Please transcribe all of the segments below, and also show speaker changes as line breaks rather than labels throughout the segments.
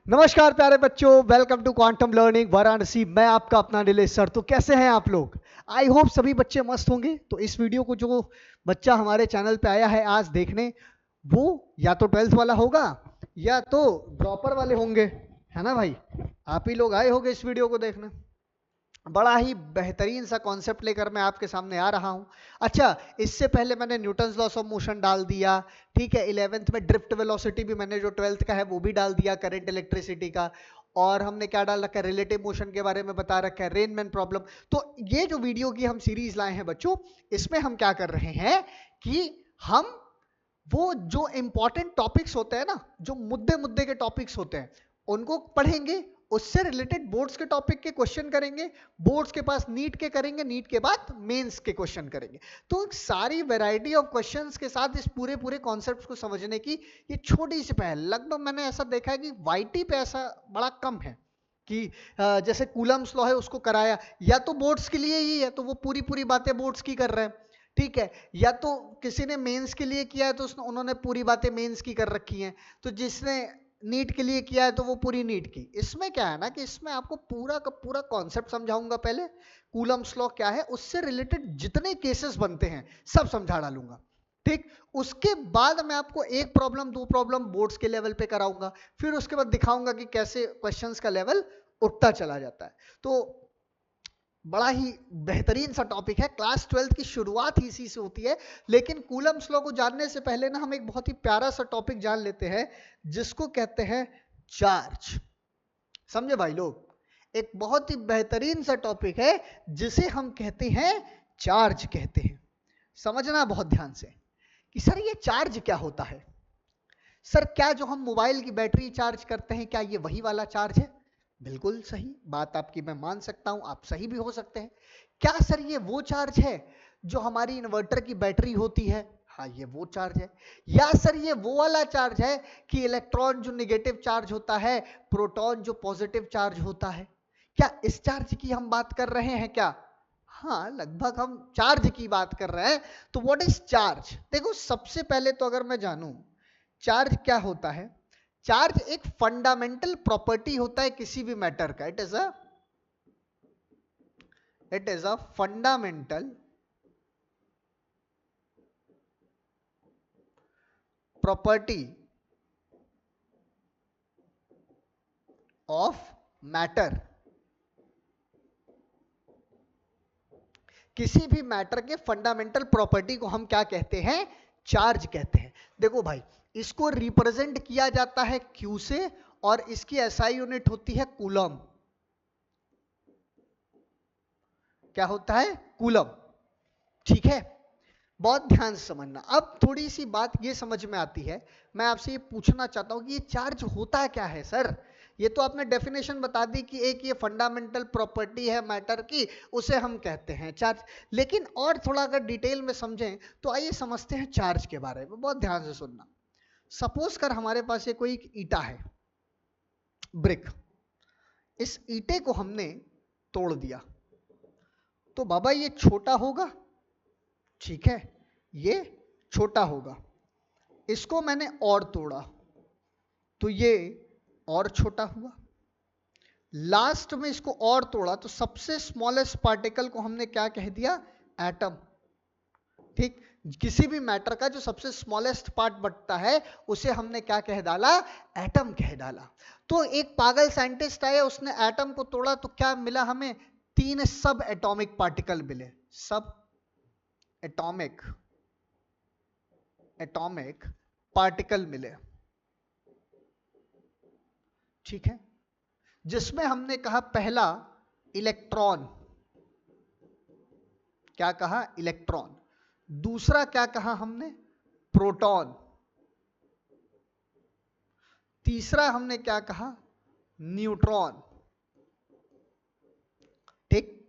नमस्कार प्यारे बच्चों, welcome to quantum learning Varanasi. मैं आपका अपना नीलेश सर। तो कैसे हैं आप लोग? आई होप सभी बच्चे मस्त होंगे। तो इस वीडियो को जो बच्चा हमारे चैनल पे आया है आज देखने, वो या तो 12th वाला होगा या तो ड्रॉपर वाले होंगे, है ना भाई? आप ही लोग आए होंगे इस वीडियो को देखने। बड़ा ही बेहतरीन सा कॉन्सेप्ट लेकर मैं आपके सामने आ रहा हूं। अच्छा, इससे पहले मैंने न्यूटन्स लॉस ऑफ मोशन डाल दिया, ठीक है। 11th में ड्रिफ्ट वेलोसिटी भी मैंने जो 12th का है वो भी डाल दिया, करंट इलेक्ट्रिसिटी का। और हमने क्या डाल रखा है, रिलेटिव मोशन के बारे में बता रखा है, रेनमैन प्रॉब्लम। तो ये जो वीडियो की हम सीरीज लाए हैं बच्चों, इसमें हम क्या कर रहे हैं कि हम वो जो इंपॉर्टेंट टॉपिक्स होते हैं ना, जो मुद्दे मुद्दे के टॉपिक्स होते हैं, उनको पढ़ेंगे। उससे रिलेटेड बोर्ड्स के टॉपिक के क्वेश्चन करेंगे, बोर्ड्स के पास नीट के करेंगे, नीट के बाद मेंस के क्वेश्चन करेंगे। तो सारी वैरायटी ऑफ क्वेश्चंस के साथ इस पूरे पूरे कॉन्सेप्ट्स को समझने की ये छोटी सी पहल। लगभग मैंने ऐसा देखा है कि वाईटी पे ऐसा बड़ा कम है कि जैसे कूलम्स लॉ है उसको कराया, या तो बोर्ड्स के लिए ही है तो वो पूरी पूरी बातें बोर्ड्स की कर रहे हैं, ठीक है। या तो किसी ने मेंस के लिए किया है तो उन्होंने पूरी बातें मेंस की कर रखी हैं। तो जिसने नीट के लिए किया है तो वो पूरी नीट की। इसमें क्या है ना कि इसमें आपको पूरा का पूरा कॉन्सेप्ट समझाऊंगा। पहले कूलम्स लॉ क्या है, उससे रिलेटेड जितने केसेस बनते हैं सब समझा डालूंगा, ठीक। उसके बाद मैं आपको एक प्रॉब्लम दो प्रॉब्लम बोर्ड्स के लेवल पे कराऊंगा। फिर उसके बाद दिखाऊंगा कि कैसे क्वेश्चंस का लेवल उठता चला जाता है। तो बड़ा ही बेहतरीन सा टॉपिक है। क्लास 12th की शुरुआत ही इसी से होती है। लेकिन कूलम्स लॉ को जानने से पहले ना हम एक बहुत ही प्यारा सा टॉपिक जान लेते हैं, जिसको कहते हैं चार्ज। समझे भाई लोग? एक बहुत ही बेहतरीन सा टॉपिक है जिसे हम कहते हैं चार्ज कहते हैं। समझना बहुत ध्यान से कि सर ये चार्ज क्या होता है। सर क्या जो हम मोबाइल की बैटरी चार्ज करते हैं क्या ये वही वाला चार्ज है? बिल्कुल सही बात आपकी मैं मान सकता हूं, आप सही भी हो सकते हैं। क्या सर ये वो चार्ज है जो हमारी इन्वर्टर की बैटरी होती है? हाँ, ये वो चार्ज है। या सर ये वो वाला चार्ज है कि इलेक्ट्रॉन जो नेगेटिव चार्ज होता है, प्रोटॉन जो पॉजिटिव चार्ज होता है? क्या इस चार्ज की हम बात कर रहे हैं क्या? हाँ, लगभग हम चार्ज की बात कर रहे हैं। तो व्हाट इज चार्ज? देखो, सबसे पहले तो अगर मैं जानूं चार्ज क्या होता है, चार्ज एक फंडामेंटल प्रॉपर्टी होता है किसी भी मैटर का। It is a fundamental property of matter. किसी भी मैटर के फंडामेंटल प्रॉपर्टी को हम क्या कहते हैं? चार्ज कहते हैं। देखो भाई, इसको रिप्रेजेंट किया जाता है क्यू से, और इसकी एसआई यूनिट होती है कूलम। क्या होता है? कूलम, ठीक है। बहुत ध्यान से समझना। अब थोड़ी सी बात ये समझ में आती है। मैं आपसे ये पूछना चाहता हूं कि ये चार्ज होता क्या है सर? ये तो आपने डेफिनेशन बता दी कि एक ये फंडामेंटल प्रॉपर्टी है मैटर की, उसे हम कहते हैं चार्ज। लेकिन और थोड़ा अगर डिटेल में समझें तो आइए समझते हैं चार्ज के बारे में। बहुत ध्यान से सुनना। सपोज कर हमारे पास ये कोई ईटा है, ब्रिक। इस ईटे को हमने तोड़ दिया, तो बाबा ये छोटा होगा, ठीक है, ये छोटा होगा। इसको मैंने और तोड़ा तो ये और छोटा हुआ। लास्ट में इसको और तोड़ा तो सबसे स्मॉलेस्ट पार्टिकल को हमने क्या कह दिया? एटम, ठीक। किसी भी मैटर का जो सबसे स्मॉलेस्ट पार्ट बचता है उसे हमने क्या कह डाला? एटम कह डाला। तो एक पागल साइंटिस्ट आया, उसने एटम को तोड़ा तो क्या मिला हमें? 3 सब एटॉमिक पार्टिकल मिले। सब एटॉमिक एटॉमिक पार्टिकल मिले, ठीक है। जिसमें हमने कहा पहला इलेक्ट्रॉन। क्या कहा? इलेक्ट्रॉन। दूसरा क्या कहा हमने? प्रोटॉन। तीसरा हमने क्या कहा? न्यूट्रॉन, ठीक।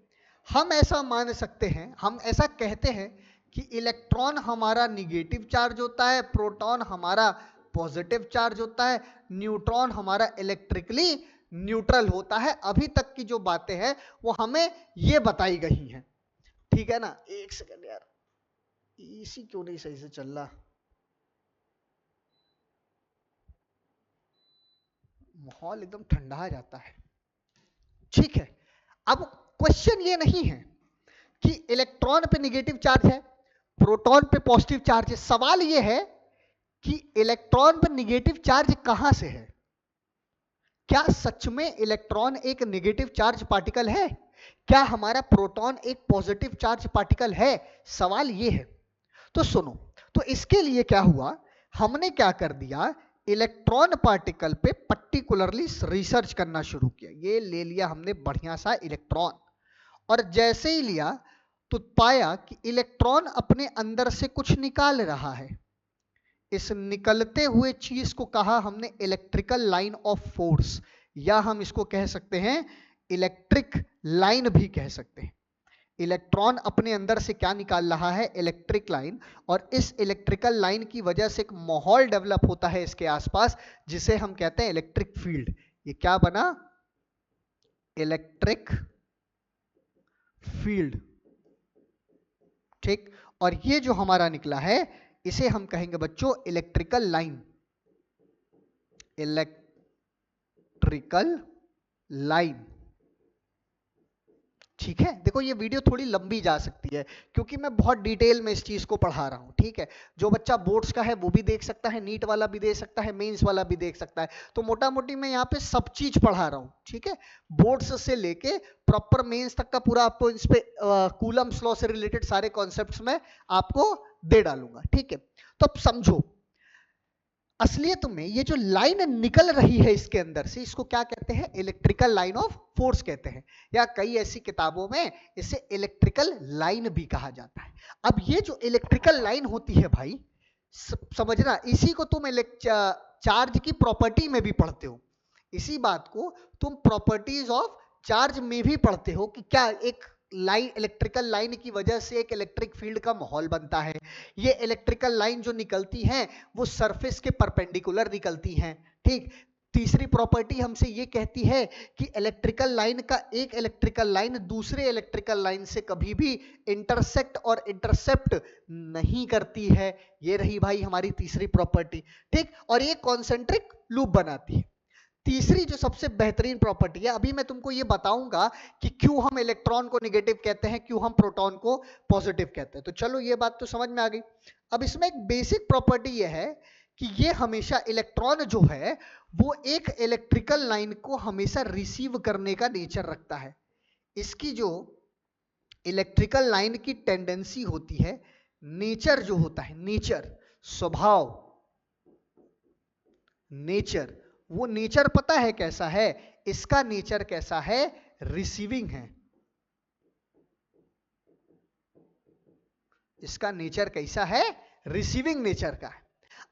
हम ऐसा मान सकते हैं, हम ऐसा कहते हैं कि इलेक्ट्रॉन हमारा निगेटिव चार्ज होता है, प्रोटॉन हमारा पॉजिटिव चार्ज होता है, न्यूट्रॉन हमारा इलेक्ट्रिकली न्यूट्रल होता है। अभी तक की जो बातें हैं वो हमें ये बताई गई हैं, ठीक है ना। एक सेकंड यार, इसी क्यों नहीं सही से चल रहा? माहौल एकदम ठंडा आ जाता है। ठीक है, अब क्वेश्चन ये नहीं है कि इलेक्ट्रॉन पे निगेटिव चार्ज है, प्रोटॉन पे पॉजिटिव चार्ज है। सवाल ये है कि इलेक्ट्रॉन पर निगेटिव चार्ज कहां से है। क्या सच में इलेक्ट्रॉन एक नेगेटिव चार्ज पार्टिकल है? क्या हमारा प्रोटॉन एक पॉजिटिव चार्ज पार्टिकल है? सवाल ये है। तो सुनो, तो इसके लिए क्या हुआ, हमने क्या कर दिया, इलेक्ट्रॉन पार्टिकल पे पर्टिकुलरली रिसर्च करना शुरू किया। ये ले लिया हमने बढ़िया सा इलेक्ट्रॉन, और जैसे ही लिया तो पाया कि इलेक्ट्रॉन अपने अंदर से कुछ निकाल रहा है। इस निकलते हुए चीज को कहा हमने इलेक्ट्रिकल लाइन ऑफ फोर्स, या हम इसको कह सकते हैं इलेक्ट्रिक लाइन भी कह सकते हैं। इलेक्ट्रॉन अपने अंदर से क्या निकाल रहा है, इलेक्ट्रिक लाइन, और इस इलेक्ट्रिकल लाइन की वजह से एक माहौल डेवलप होता है इसके आसपास, जिसे हम कहते हैं इलेक्ट्रिक फील्ड। ये क्या बना, इलेक्ट्रिक फील्ड। ठीक, और ये जो हमारा निकला है इसे हम कहेंगे बच्चों इलेक्ट्रिकल लाइन। Electrical line. ठीक है, देखो ये वीडियो थोड़ी लंबी जा सकती है क्योंकि मैं बहुत डिटेल में इस चीज को पढ़ा रहा हूं। ठीक है, जो बच्चा बोर्ड्स का है वो भी देख सकता है, नीट वाला भी देख सकता है, मेंस वाला भी देख सकता है। तो मोटा मोटी मैं यहाँ पे सब चीज पढ़ा रहा हूँ। ठीक है, बोर्ड्स से लेके प्रॉपर मेंस तक का पूरा आपको इस पे कूलम्स लॉ से रिलेटेड सारे कॉन्सेप्ट्स में आपको दे डालूंगा। ठीक है, तो अब समझो असलियत में ये जो लाइन निकल रही है इसके अंदर से, इसको क्या कहते हैं, इलेक्ट्रिकल लाइन ऑफ फोर्स कहते हैं, या कई ऐसी किताबों में इसे इलेक्ट्रिकल लाइन भी कहा जाता है। अब ये जो इलेक्ट्रिकल लाइन होती है भाई, समझना, इसी को तुम चार्ज की प्रॉपर्टी में भी पढ़ते हो। इसी बात को तुम प्रॉपर्टीज ऑफ चार्ज में भी पढ़ते हो कि क्या एक लाइन, इलेक्ट्रिकल लाइन की वजह से एक इलेक्ट्रिक फील्ड का माहौल बनता है। ये इलेक्ट्रिकल लाइन जो निकलती हैं वो सरफेस के परपेंडिकुलर निकलती हैं। ठीक, तीसरी प्रॉपर्टी हमसे ये कहती है कि इलेक्ट्रिकल लाइन का एक इलेक्ट्रिकल लाइन दूसरे इलेक्ट्रिकल लाइन से कभी भी इंटरसेक्ट और इंटरसेप्ट नहीं करती है। ये रही भाई हमारी तीसरी प्रॉपर्टी। ठीक, और ये कॉन्सेंट्रिक लूप बनाती है। तीसरी जो सबसे बेहतरीन प्रॉपर्टी है, अभी मैं तुमको ये बताऊंगा कि क्यों हम इलेक्ट्रॉन को नेगेटिव कहते हैं, क्यों हम प्रोटॉन को पॉजिटिव कहते हैं। तो चलो ये बात तो समझ में आ गई। अब इसमें एक बेसिक प्रॉपर्टी ये है कि ये हमेशा इलेक्ट्रॉन जो है वो एक इलेक्ट्रिकल लाइन को हमेशा रिसीव करने का नेचर रखता है। इसकी जो इलेक्ट्रिकल लाइन की टेंडेंसी होती है, नेचर जो होता है, नेचर, स्वभाव, नेचर, वो नेचर पता है कैसा है, इसका नेचर कैसा है, रिसीविंग है। इसका नेचर कैसा है, रिसीविंग नेचर का है।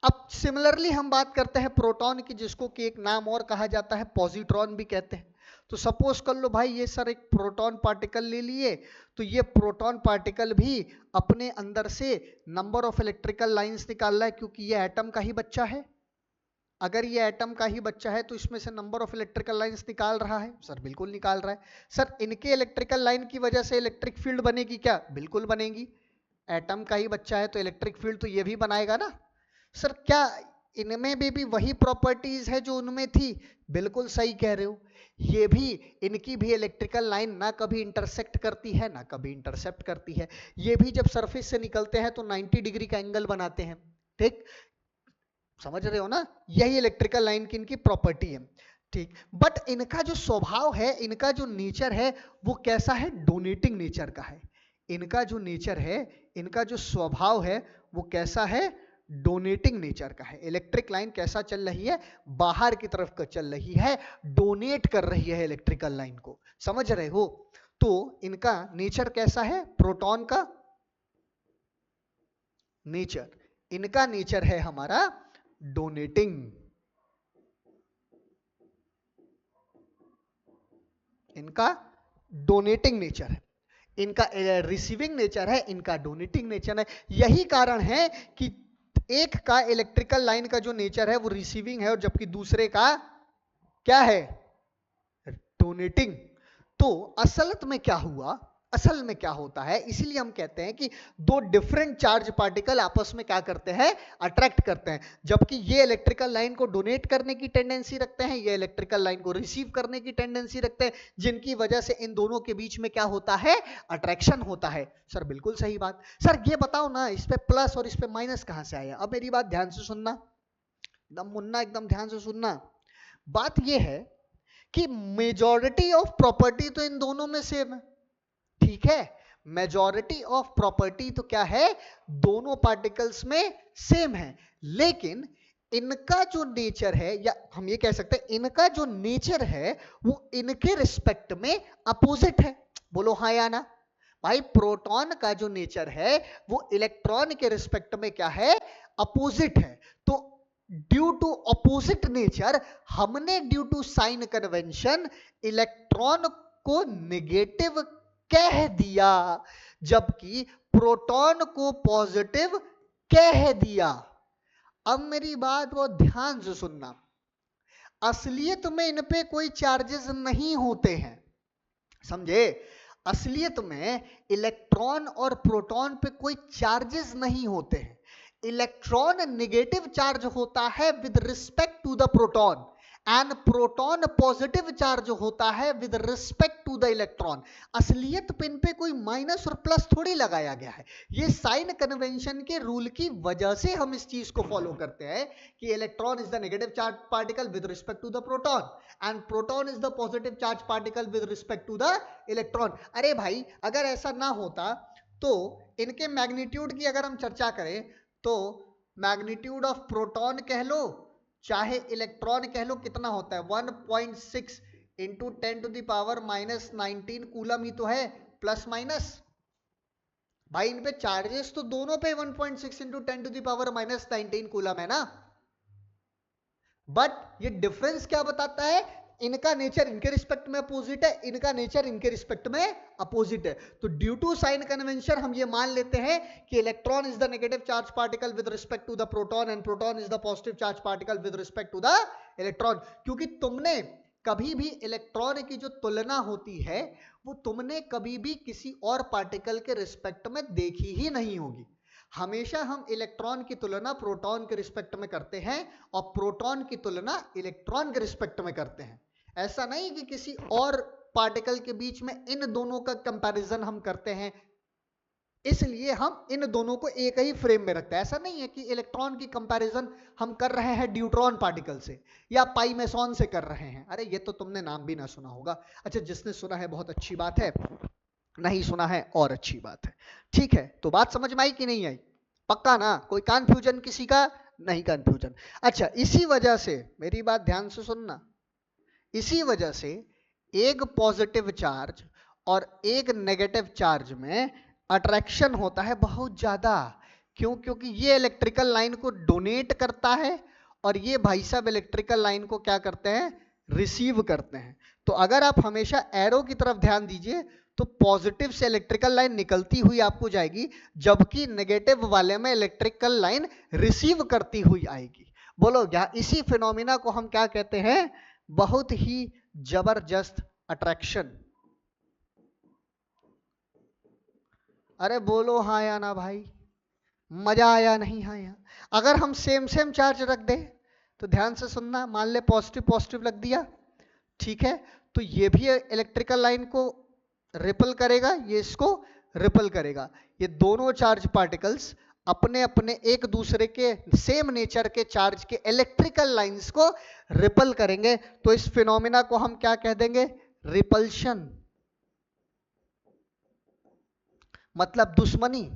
अब सिमिलरली हम बात करते हैं प्रोटॉन की, जिसको कि एक नाम और कहा जाता है पॉजिट्रॉन भी कहते हैं। तो सपोज कर लो भाई ये सर एक प्रोटॉन पार्टिकल ले लिए, तो ये प्रोटॉन पार्टिकल भी अपने अंदर से नंबर ऑफ इलेक्ट्रिकल लाइंस निकाल रहा है, क्योंकि ये एटम का ही बच्चा है। अगर ये एटम का ही बच्चा है तो इसमें से नंबर ऑफ इलेक्ट्रिकल लाइंस निकाल रहा है। सर बिल्कुल निकाल रहा है। सर इनके इलेक्ट्रिकल लाइन की वजह से इलेक्ट्रिक फील्ड बनेगी क्या? बिल्कुल बनेगी। एटम का ही बच्चा है तो इलेक्ट्रिक फील्ड तो ये भी बनाएगा ना। सर क्या इनमें भी वही प्रॉपर्टीज है जो उनमें थी? बिल्कुल सही कह रहे हो। ये भी, इनकी भी इलेक्ट्रिकल लाइन ना कभी इंटरसेक्ट करती है ना कभी इंटरसेप्ट करती है। ये भी जब सरफेस से निकलते हैं तो 90 डिग्री का एंगल बनाते हैं। ठीक, समझ रहे हो ना, यही इलेक्ट्रिकल लाइन की इनकी प्रॉपर्टी है। ठीक, बट इनका जो स्वभाव है, इनका जो नेचर है वो कैसा है, डोनेटिंग नेचर का है। इनका जो नेचर है, इनका जो स्वभाव है वो कैसा है, डोनेटिंग नेचर का है। इलेक्ट्रिक लाइन कैसा चल रही है, बाहर की तरफ का चल रही है, डोनेट कर रही है इलेक्ट्रिकल लाइन को। समझ रहे हो? तो इनका नेचर कैसा है, प्रोटॉन का नेचर, इनका नेचर है हमारा डोनेटिंग। इनका डोनेटिंग नेचर है, इनका रिसीविंग नेचर है, इनका डोनेटिंग नेचर है। यही कारण है कि एक का इलेक्ट्रिकल लाइन का जो नेचर है वो रिसीविंग है, और जबकि दूसरे का क्या है, डोनेटिंग। तो असलत में क्या हुआ, असल में क्या होता है, इसीलिए हम कहते हैं कि दो डिफरेंट चार्ज पार्टिकल आपस में क्या करते हैं, अट्रैक्ट करते हैं। जबकि ये इलेक्ट्रिकल लाइन को डोनेट करने की टेंडेंसी रखते हैं, ये इलेक्ट्रिकल लाइन को रिसीव करने की टेंडेंसी रखते हैं, जिनकी वजह से इन दोनों के बीच में क्या होता है, अट्रैक्शन होता है। सर बिल्कुल सही बात। सर ये बताओ ना, इस पे प्लस और इस पे माइनस कहां से आया? अब मेरी बात ध्यान से सुनना, एकदम मुन्ना, एकदम ध्यान से सुनना। बात ये है कि मेजॉरिटी ऑफ प्रॉपर्टी तो इन दोनों में सेम है, ठीक है? मेजॉरिटी ऑफ प्रॉपर्टी तो क्या है, दोनों पार्टिकल्स में सेम है, लेकिन इनका जो नेचर है, या हम ये कह सकते हैं इनका जो नेचर है वो इनके रिस्पेक्ट में अपोजिट है। बोलो हाँ या ना? भाई प्रोटॉन का जो नेचर है वो इलेक्ट्रॉन के रिस्पेक्ट में क्या है, अपोजिट है। तो ड्यू टू अपोजिट नेचर हमने due to sign convention electron को नेगेटिव कह दिया, जबकि प्रोटॉन को पॉजिटिव कह दिया। अब मेरी बात बहुत ध्यान से सुनना, असलियत में इन पे कोई चार्जेस नहीं होते हैं, समझे? असलियत में इलेक्ट्रॉन और प्रोटॉन पे कोई चार्जेस नहीं होते हैं। इलेक्ट्रॉन नेगेटिव चार्ज होता है with respect to the proton, and proton positive charge होता है with respect to the electron. असलियत पिन पे कोई माइनस और प्लस थोड़ी लगाया गया है। ये साइन कन्वेंशन के रूल की वजह से हम इस चीज को फॉलो करते हैं कि electron is the negative charge particle with respect to the proton, and proton is the positive charge particle with respect to the electron. अरे भाई, अगर ऐसा ना होता तो इनके मैग्नीट्यूड की अगर हम चर्चा करें तो मैग्नीट्यूड ऑफ प्रोटॉन कह लो चाहे इलेक्ट्रॉन कह लो, कितना होता है, 1.6 इंटू 10⁻⁻19 कूलम ही तो है, प्लस माइनस। भाई इन पे चार्जेस तो दोनों पे 1.6 इंटू 10⁻⁻19 कूलम है ना, बट ये डिफरेंस क्या बताता है, इनका नेचर इनके रिस्पेक्ट में अपोजिट है, इनका नेचर इनके रिस्पेक्ट में अपोजिट है। तो ड्यू टू साइन कन्वेंशन हम ये मान लेते हैं कि electron is the negative charge particle with respect to the proton, and proton is the positive charge particle with respect to the electron. क्योंकि तुमने कभी भी इलेक्ट्रॉन की जो तुलना होती है वो तुमने कभी भी किसी और पार्टिकल के रिस्पेक्ट में देखी ही नहीं होगी। हमेशा हम इलेक्ट्रॉन की तुलना प्रोटॉन के रिस्पेक्ट में करते हैं और प्रोटॉन की तुलना इलेक्ट्रॉन के रिस्पेक्ट में करते हैं। ऐसा नहीं कि किसी और पार्टिकल के बीच में इन दोनों का कंपैरिजन हम करते हैं, इसलिए हम इन दोनों को एक ही फ्रेम में रखते हैं। ऐसा नहीं है कि इलेक्ट्रॉन की कंपैरिजन हम कर रहे हैं ड्यूट्रॉन पार्टिकल से या पाई मेसॉन से कर रहे हैं। अरे ये तो तुमने नाम भी ना सुना होगा। अच्छा, जिसने सुना है बहुत अच्छी बात है, नहीं सुना है और अच्छी बात है। ठीक है, तो बात समझ में आई कि नहीं आई? पक्का ना? कोई कंफ्यूजन किसी का? नहीं कंफ्यूजन। अच्छा, इसी वजह से मेरी बात ध्यान से सुनना, इसी वजह से एक पॉजिटिव चार्ज और एक नेगेटिव चार्ज में अट्रैक्शन होता है बहुत ज्यादा। क्यों? क्योंकि ये इलेक्ट्रिकल लाइन को डोनेट करता है और ये भाई साहब इलेक्ट्रिकल लाइन को क्या करते हैं, रिसीव करते हैं। तो अगर आप हमेशा एरो की तरफ ध्यान दीजिए तो पॉजिटिव से इलेक्ट्रिकल लाइन निकलती हुई आपको जाएगी, जबकि नेगेटिव वाले में इलेक्ट्रिकल लाइन रिसीव करती हुई आएगी। बोलो क्या इसी फिनोमिना को हम क्या कहते हैं? बहुत ही जबरदस्त अट्रैक्शन। अरे बोलो हाँ या ना भाई, मजा आया नहीं आया? अगर हम सेम सेम चार्ज रख दे तो ध्यान से सुनना, मान ले पॉजिटिव पॉजिटिव रख दिया, ठीक है, तो ये भी इलेक्ट्रिकल लाइन को रिपल करेगा, ये इसको रिपल करेगा। ये दोनों चार्ज पार्टिकल्स अपने अपने एक दूसरे के सेम नेचर के चार्ज के इलेक्ट्रिकल लाइंस को रिपल करेंगे। तो इस फिनोमिना को हम क्या कह देंगे? रिपल्शन, मतलब दुश्मनी।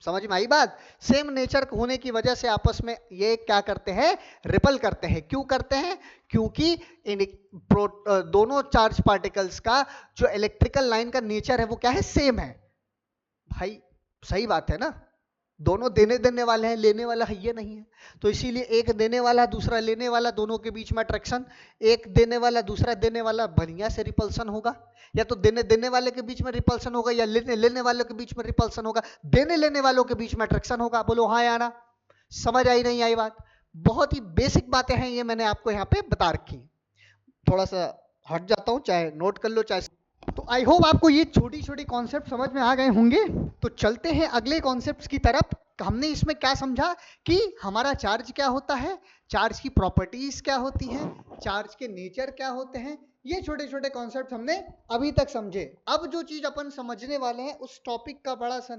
समझ में आई बात? सेम नेचर होने की वजह से आपस में ये क्या करते हैं? रिपल करते हैं। क्यों करते हैं? क्योंकि इन दोनों चार्ज पार्टिकल्स का जो इलेक्ट्रिकल लाइन का नेचर है वो क्या है? सेम है। भाई सही बात है ना? दोनों देने देने वाले हैं, लेने वाला है ये नहीं है। तो इसीलिए एक देने वाला दूसरा लेने वाला, दोनों के बीच में अट्रैक्शन। एक देने वाला दूसरा देने वाला, बढ़िया से रिपल्सन होगा। या तो देने देने वाले के बीच में रिपल्सन होगा या लेने लेने वालों के बीच में रिपल्सन होगा। देने लेने वालों के बीच में अट्रैक्शन होगा। बोलो हाँ या ना? समझ आई नहीं आई बात? बहुत ही बेसिक बातें हैं ये, मैंने आपको यहाँ पे बता रखी। थोड़ा सा हट जाता हूँ, चाहे नोट कर लो चाहे तो आई होप आपको ये छोटी छोटी कॉन्सेप्ट समझ में आ गए होंगे। तो चलते हैं अगले कॉन्सेप्ट्स की तरफ। हमने इसमें क्या समझा कि हमारा चार्ज क्या होता है, चार्ज की प्रॉपर्टीज क्या होती हैं, चार्ज के नेचर क्या होते हैं, ये छोटे छोटे कॉन्सेप्ट हमने अभी तक समझे। अब जो चीज अपन समझने वाले हैं उस टॉपिक का बड़ा सा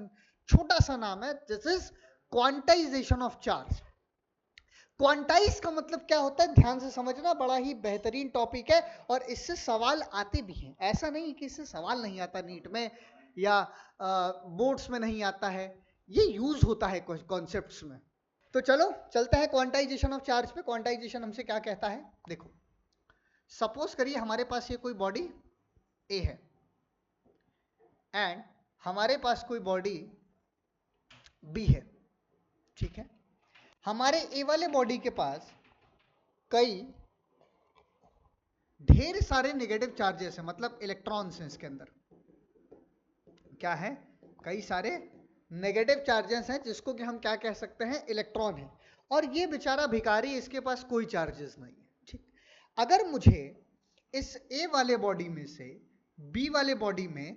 छोटा सा नाम है, this is quantization of charge. Quantize का मतलब क्या होता है, ध्यान से समझना, बड़ा ही बेहतरीन टॉपिक है और इससे सवाल आते भी हैं। ऐसा नहीं कि इससे सवाल नहीं आता नीट में या बोर्ड्स में नहीं आता है, ये यूज होता है कॉन्सेप्ट्स में। तो चलो चलते हैं क्वांटाइजेशन ऑफ चार्ज पे। क्वांटाइजेशन हमसे क्या कहता है, देखो सपोज करिए हमारे पास ये कोई बॉडी ए है एंड हमारे पास कोई बॉडी बी है, ठीक है। हमारे ए वाले बॉडी के पास कई ढेर सारे नेगेटिव चार्जेस हैं, मतलब इलेक्ट्रॉन्स हैं इसके अंदर। क्या है, कई सारे नेगेटिव चार्जेस हैं जिसको कि हम क्या कह सकते हैं, इलेक्ट्रॉन है। और ये बेचारा भिखारी, इसके पास कोई चार्जेस नहीं है, ठीक। अगर मुझे इस ए वाले बॉडी में से बी वाले बॉडी में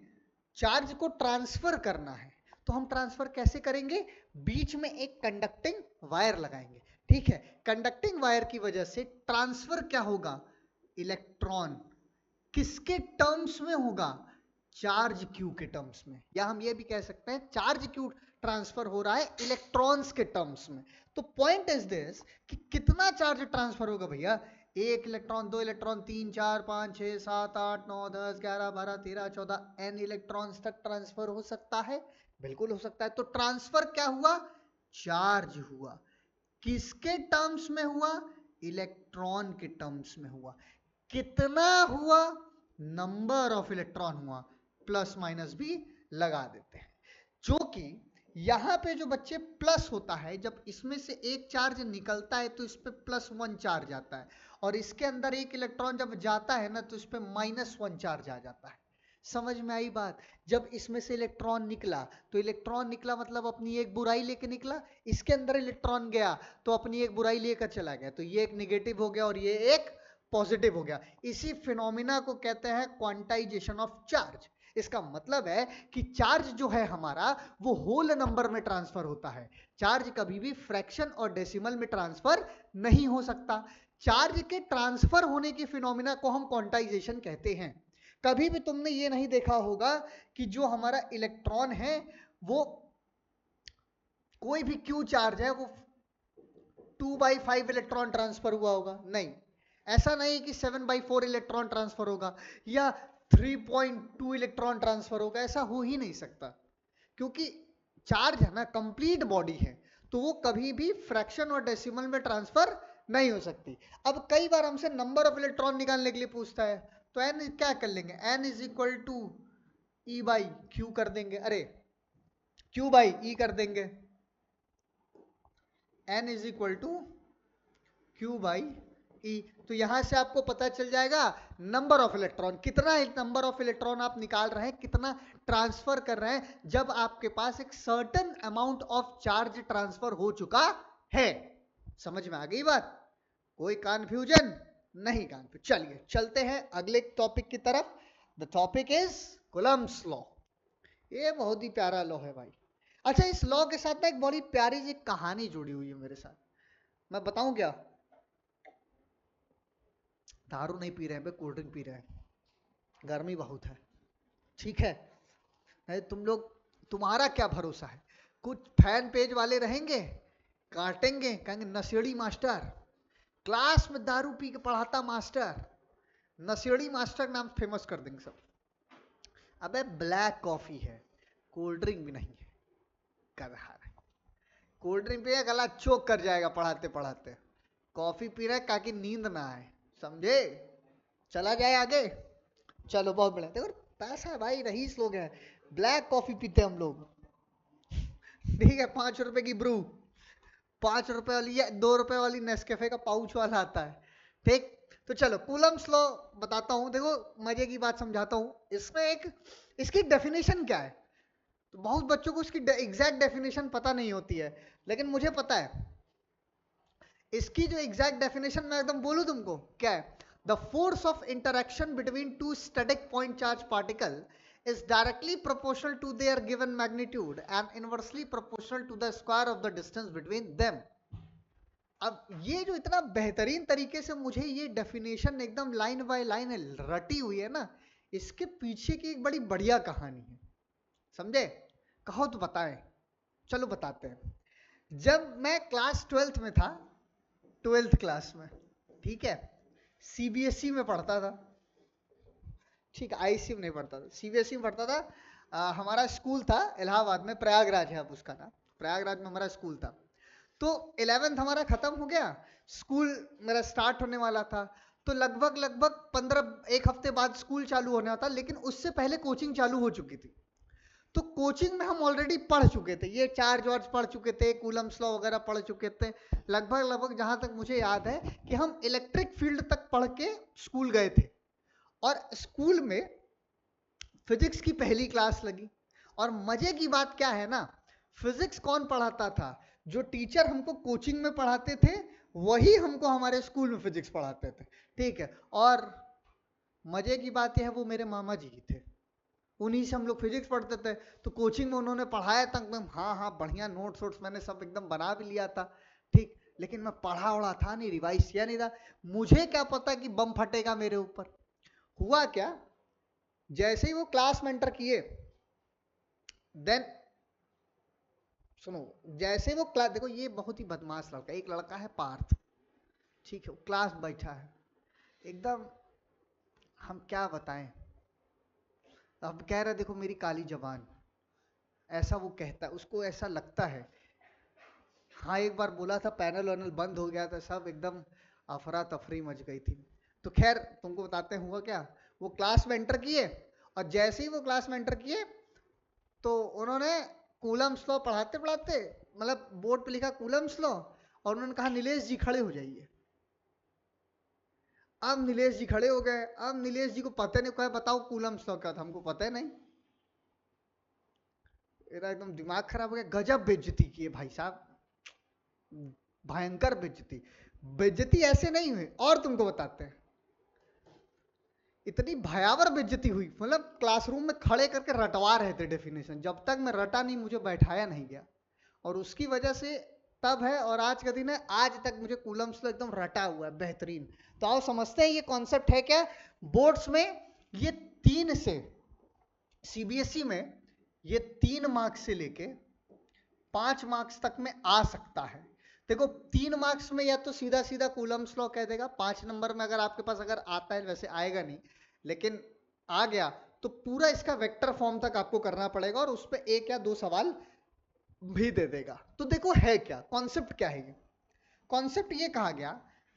चार्ज को ट्रांसफर करना है, तो हम ट्रांसफर कैसे करेंगे, बीच में एक कंडक्टिंग वायर लगाएंगे, ठीक है। कंडक्टिंग वायर की वजह से ट्रांसफर क्या होगा, इलेक्ट्रॉन। किसके टर्म्स में होगा, चार्ज क्यू के टर्म्स में, या हम ये भी कह सकते हैं चार्ज क्यू ट्रांसफर हो रहा है इलेक्ट्रॉन्स के टर्म्स में। तो पॉइंट इज दिस कि कितना चार्ज ट्रांसफर होगा भैया, 1 इलेक्ट्रॉन, 2 इलेक्ट्रॉन, 3, 4, 5, 6, 7, 8, 9, 10, 11, 12, 13, 14 एन इलेक्ट्रॉन्स तक ट्रांसफर हो सकता है, बिल्कुल हो सकता है। तो ट्रांसफर क्या हुआ, चार्ज हुआ। किसके टर्म्स में हुआ, इलेक्ट्रॉन के टर्म्स में हुआ। कितना हुआ, नंबर ऑफ इलेक्ट्रॉन हुआ, प्लस माइनस भी लगा देते हैं। जो कि यहां पे जो बच्चे प्लस होता है, जब इसमें से एक चार्ज निकलता है तो इस पे +1 चार्ज आता है, और इसके अंदर एक इलेक्ट्रॉन जब जाता है ना तो इस पे -1 चार्ज आ जाता है। समझ में आई बात। जब इसमें से इलेक्ट्रॉन निकला तो इलेक्ट्रॉन निकला मतलब अपनी एक बुराई लेके निकला, इसके अंदर इलेक्ट्रॉन गया तो अपनी एक बुराई लेकर चला गया, तो ये एक नेगेटिव हो गया और ये एक पॉजिटिव हो गया। इसी फिनोमिना को कहते हैं क्वांटाइजेशन ऑफ चार्ज। इसका मतलब है कि चार्ज जो है हमारा वो होल नंबर में ट्रांसफर होता है, चार्ज कभी भी फ्रैक्शन और डेसिमल में ट्रांसफर नहीं हो सकता। चार्ज के ट्रांसफर होने की फिनोमिना को हम क्वांटाइजेशन कहते हैं। कभी भी तुमने ये नहीं देखा होगा कि जो हमारा इलेक्ट्रॉन है वो कोई भी क्यू चार्ज है वो 2/5 इलेक्ट्रॉन ट्रांसफर हुआ होगा, नहीं। ऐसा नहीं कि 7/4 इलेक्ट्रॉन ट्रांसफर होगा या 3.2 इलेक्ट्रॉन ट्रांसफर होगा, ऐसा हो ही नहीं सकता। क्योंकि चार्ज है ना, कंप्लीट बॉडी है, तो वो कभी भी फ्रैक्शन और डेसिमल में ट्रांसफर नहीं हो सकती। अब कई बार हमसे नंबर ऑफ इलेक्ट्रॉन निकालने के लिए पूछता है, तो एन क्या कर लेंगे, n is equal to e by q कर देंगे, अरे क्यू बाई ई कर देंगे, n is equal to q by e. तो यहां से आपको पता चल जाएगा नंबर ऑफ इलेक्ट्रॉन, कितना नंबर ऑफ इलेक्ट्रॉन आप निकाल रहे हैं, कितना ट्रांसफर कर रहे हैं, जब आपके पास एक certain amount of charge transfer हो चुका है। समझ में आ गई बात, कोई कंफ्यूजन नहीं। कंफ्यूजन, चलिए चलते हैं अगले टॉपिक की तरफ। The topic is Coulomb's law. ये बहुत ही प्यारा लॉ है भाई। अच्छा, इस लॉ के साथ ना एक बड़ी प्यारी सी कहानी जुड़ी हुई है मेरे साथ, मैं बताऊं क्या। दारू नहीं पी रहे हैं, कोल्ड ड्रिंक पी रहे हैं, गर्मी बहुत है, ठीक है। नहीं तुम लोग, तुम्हारा क्या भरोसा है, कुछ फैन पेज वाले रहेंगे, काटेंगे, कहेंगे नशेड़ी मास्टर, क्लास में दारू पी के पढ़ाता मास्टर, नशेड़ी मास्टर नाम फेमस कर देंगे सब। अबे ब्लैक कॉफी है, कोल्ड ड्रिंक भी नहीं है, कर रहा है। कोल्ड ड्रिंक पिए गला चोक कर जाएगा पढ़ाते पढ़ाते, कॉफी पी रहा है ताकि नींद ना आए, समझे। चला जाए आगे, चलो बहुत बढ़िया। देखो पैसा है भाई, रईस लोग हैं, ब्लैक कॉफी पीते हम लोग, ठीक है। 5 रुपए की ब्रू, 5 रुपए वाली या 2 रुपए वाली नेस्कैफे का पाउच वाला आता है, ठीक। तो चलो कूलम्ब्स लॉ बताता हूं, देखो मजे की बात समझाता हूं। इसमें एक इसकी डेफिनेशन क्या है, तो बहुत बच्चों को इसकी एग्जैक्ट डेफिनेशन पता नहीं होती है, लेकिन मुझे पता है। इसकी जो एग्जैक्ट डेफिनेशन मैं एकदम बोलूं तुमको क्या है, The force of interaction between two static point charge particle is directly proportional to their given magnitude and inversely proportional to the square of the distance between them. अब ये जो इतना बेहतरीन तरीके से मुझे ये डेफिनेशन एकदम लाइन बाय लाइन रटी हुई है ना, इसके पीछे की एक बड़ी बढ़िया कहानी है, समझे? कहो तो बताएं। चलो बताते हैं। जब मैं क्लास 12th में था, 12th क्लास में, ठीक है, सीबीएसई में पढ़ता था, ठीक है, आईसी में नहीं पढ़ता था, सीबीएसई में पढ़ता था। हमारा स्कूल था इलाहाबाद में, प्रयागराज है अब उसका नाम, प्रयागराज में हमारा स्कूल था। तो 11th हमारा खत्म हो गया, स्कूल मेरा स्टार्ट होने वाला था, तो लगभग लगभग 1 हफ्ते बाद स्कूल चालू होने वाला था, लेकिन उससे पहले कोचिंग चालू हो चुकी थी। तो कोचिंग में हम ऑलरेडी पढ़ चुके थे, ये चार्ज वार्ज पढ़ चुके थे, कूलम्स लॉ वगैरह पढ़ चुके थे, लगभग लगभग जहां तक मुझे याद है कि हम इलेक्ट्रिक फील्ड तक पढ़ के स्कूल गए थे। और स्कूल में फिजिक्स की पहली क्लास लगी, और मजे की बात क्या है ना, फिजिक्स कौन पढ़ाता था? जो टीचर हमको कोचिंग में पढ़ाते थे वही हमको हमारे स्कूल में फिजिक्स पढ़ाते थे, ठीक है। और मजे की बात यह है वो मेरे मामा जी थे, उन्हीं से हम लोग फिजिक्स पढ़ते थे। तो कोचिंग में उन्होंने पढ़ाया था एकदम, हाँ हाँ बढ़िया, नोट्स वोट्स मैंने सब एकदम बना भी लिया था, ठीक, लेकिन मैं पढ़ा वढ़ा था नहीं, रिवाइज किया नहीं था। मुझे क्या पता कि बम फटेगा मेरे ऊपर। हुआ क्या, जैसे ही वो क्लास में एंटर किए, देन सुनो, जैसे वो क्लास, देखो ये बहुत ही बदमाश लड़का, एक लड़का है पार्थ, ठीक है, वो क्लास बैठा है एकदम, हम क्या बताएं, अब कह रहा है देखो मेरी काली जबान, ऐसा वो कहता है, उसको ऐसा लगता है। हाँ एक बार बोला था, पैनल वैनल बंद हो गया था, सब एकदम अफरा तफरी मच गई थी। तो खैर तुमको बताते हैं हुआ क्या। वो क्लास में एंटर किए, और जैसे ही वो क्लास में एंटर किए तो उन्होंने कूलम्स लॉ पढ़ाते पढ़ाते, मतलब बोर्ड पे लिखा कूलम्स लॉ, और उन्होंने कहा नीलेश जी खड़े हो जाइए। अब नीलेश जी खड़े हो गए, अब नीलेश जी को पता नहीं, कहा बताओ कूलम्स लॉ क्या था, हमको पता ही नहीं। मेरा एकदम दिमाग खराब हो गया, गजब बेइज्जती की है भाई साहब, भयंकर बेइज्जती। बेइज्जती ऐसे नहीं हुई, और तुमको बताते हैं, इतनी भयावह बेइज्जती हुई, मतलब क्लासरूम में खड़े करके रटवा रहे थे डेफिनेशन, जब तक मैं रटा नहीं मुझे बैठाया नहीं गया, और उसकी वजह से तब है और आज का दिन है, आज तक मुझे कूलम्स तो एकदम रटा हुआ है बेहतरीन। तो आओ समझते हैं ये कॉन्सेप्ट है क्या। बोर्ड्स में ये 3 से, सीबीएसई में ये 3 मार्क्स से लेके 5 मार्क्स तक में आ सकता है। देखो 3 मार्क्स में या तो सीधा सीधा कूलम्स लॉ कह देगा, 5 नंबर में अगर आपके पास अगर आता है, वैसे आएगा नहीं लेकिन आ गया, तो पूरा इसका वेक्टर फॉर्म तक आपको करना पड़ेगा, और उस पर 1 या 2 सवाल भी दे देगा। तो देखो है क्या कॉन्सेप्ट, क्या है ये कॉन्सेप्ट, ये कहा गया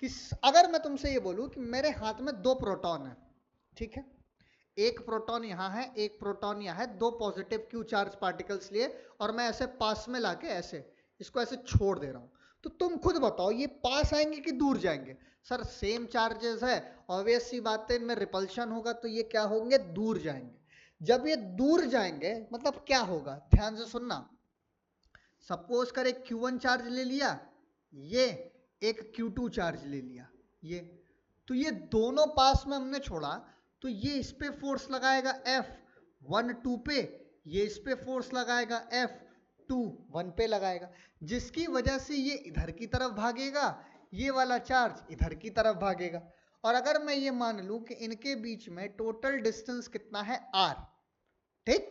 कि अगर मैं तुमसे ये बोलूं कि मेरे हाथ में 2 प्रोटॉन है, ठीक है, एक प्रोटॉन यहां है, एक प्रोटॉन यहां है, 2 पॉजिटिव क्यू चार्ज पार्टिकल्स लिए, और मैं ऐसे पास में लाके ऐसे इसको ऐसे छोड़ दे रहा हूं, तो तुम खुद बताओ ये पास आएंगे कि दूर जाएंगे? सर सेम चार्जेस है, ऑब्वियस सी बात है, इनमें रिपल्शन होगा, तो ये क्या होंगे, दूर जाएंगे। जब ये दूर जाएंगे मतलब क्या होगा, ध्यान से सुनना। सपोज कर एक Q1 चार्ज ले लिया, ये एक Q2 चार्ज ले लिया, ये, तो ये दोनों पास में हमने छोड़ा, तो ये इस पे फोर्स लगाएगा F1 2 पे, ये इस पे फोर्स लगाएगा F2 1 पे लगाएगा, जिसकी वजह से ये इधर की तरफ भागेगा, ये वाला चार्ज इधर की तरफ भागेगा। और अगर मैं ये मान लूं कि इनके बीच में टोटल डिस्टेंस कितना है R, ठीक,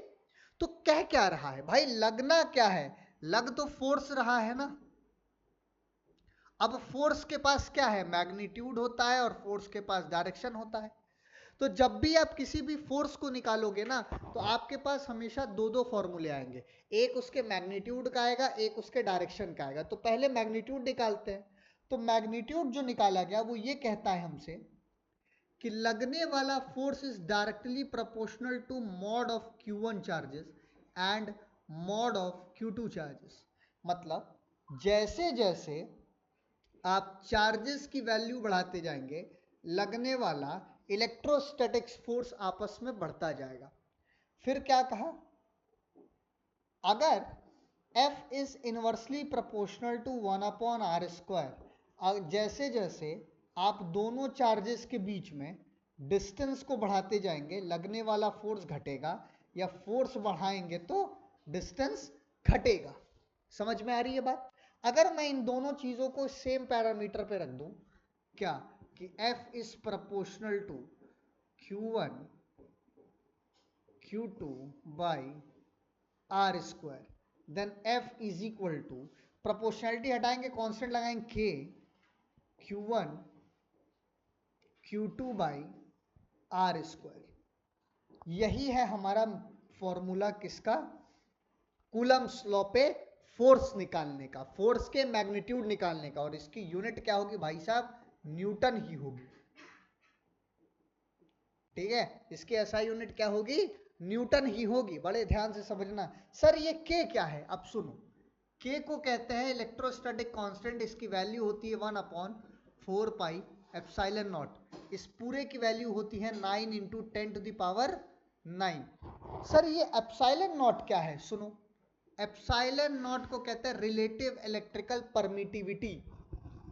तो कह क्या रहा है भाई, लगना क्या है, लग तो फोर्स रहा है ना। अब फोर्स के पास क्या है, मैग्नीट्यूड होता है, और फोर्स के पास डायरेक्शन होता है। तो जब भी आप किसी भी फोर्स को निकालोगे ना, तो आपके पास हमेशा 2 फॉर्मूले आएंगे, एक उसके मैग्नीट्यूड का आएगा, एक उसके डायरेक्शन का आएगा। तो पहले मैग्नीट्यूड निकालते हैं। तो मैग्नीट्यूड जो निकाला गया वो ये कहता है हमसे कि लगने वाला force is directly proportional to mod of Q1 charges and mod of Q2 charges. मतलब जैसे जैसे आप चार्जेस की वैल्यू बढ़ाते जाएंगे, लगने वाला इलेक्ट्रोस्टैटिक्स फोर्स आपस में बढ़ता जाएगा। फिर क्या कहा, अगर F is inversely proportional to 1/r square, जैसे जैसे आप दोनों चार्जेस के बीच में डिस्टेंस को बढ़ाते जाएंगे, लगने वाला फोर्स घटेगा, या फोर्स बढ़ाएंगे तो डिस्टेंस घटेगा। समझ में आ रही है बात? अगर मैं इन दोनों चीजों को सेम पैरामीटर पे रख दूं, क्या कि F is proportional to Q1 Q2 by are square, then F is equal to, proportionality हटाएंगे, कांस्टेंट लगाएंगे K, Q1 Q2 by are square. यही है हमारा फॉर्मूला किसका? कूलम्स लॉ पे फोर्स निकालने का, फोर्स के मैग्नीट्यूड निकालने का। और इसकी यूनिट क्या होगी भाई साहब? न्यूटन ही होगी। ठीक है, इसकी एसआई यूनिट क्या होगी? न्यूटन ही होगी। बड़े ध्यान से समझना। सर ये के क्या है? अब सुनो, के को कहते हैं इलेक्ट्रोस्टैटिक कांस्टेंट। इसकी वैल्यू होती है 1/4 पाई एप्सिलॉन नॉट। इस पूरे की वैल्यू होती है 9 इंटू 10⁹9। सर ये एप्सिलॉन नॉट क्या है? सुनो, एप्सिलॉन नॉट को कहते हैं रिलेटिव इलेक्ट्रिकल परमिटिविटी।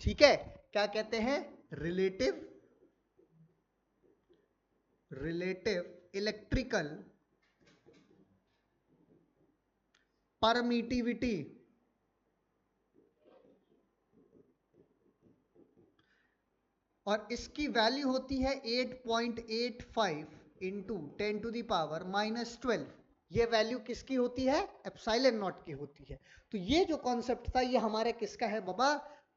ठीक है, क्या कहते हैं? Relative electrical permittivity. और इसकी वैल्यू होती है 8.85 इंटू 10⁻⁻12। ये वैल्यू किसकी होती है? एप्सिलॉन नॉट की होती है। तो ये जो कॉन्सेप्ट था ये हमारे किसका है बाबा?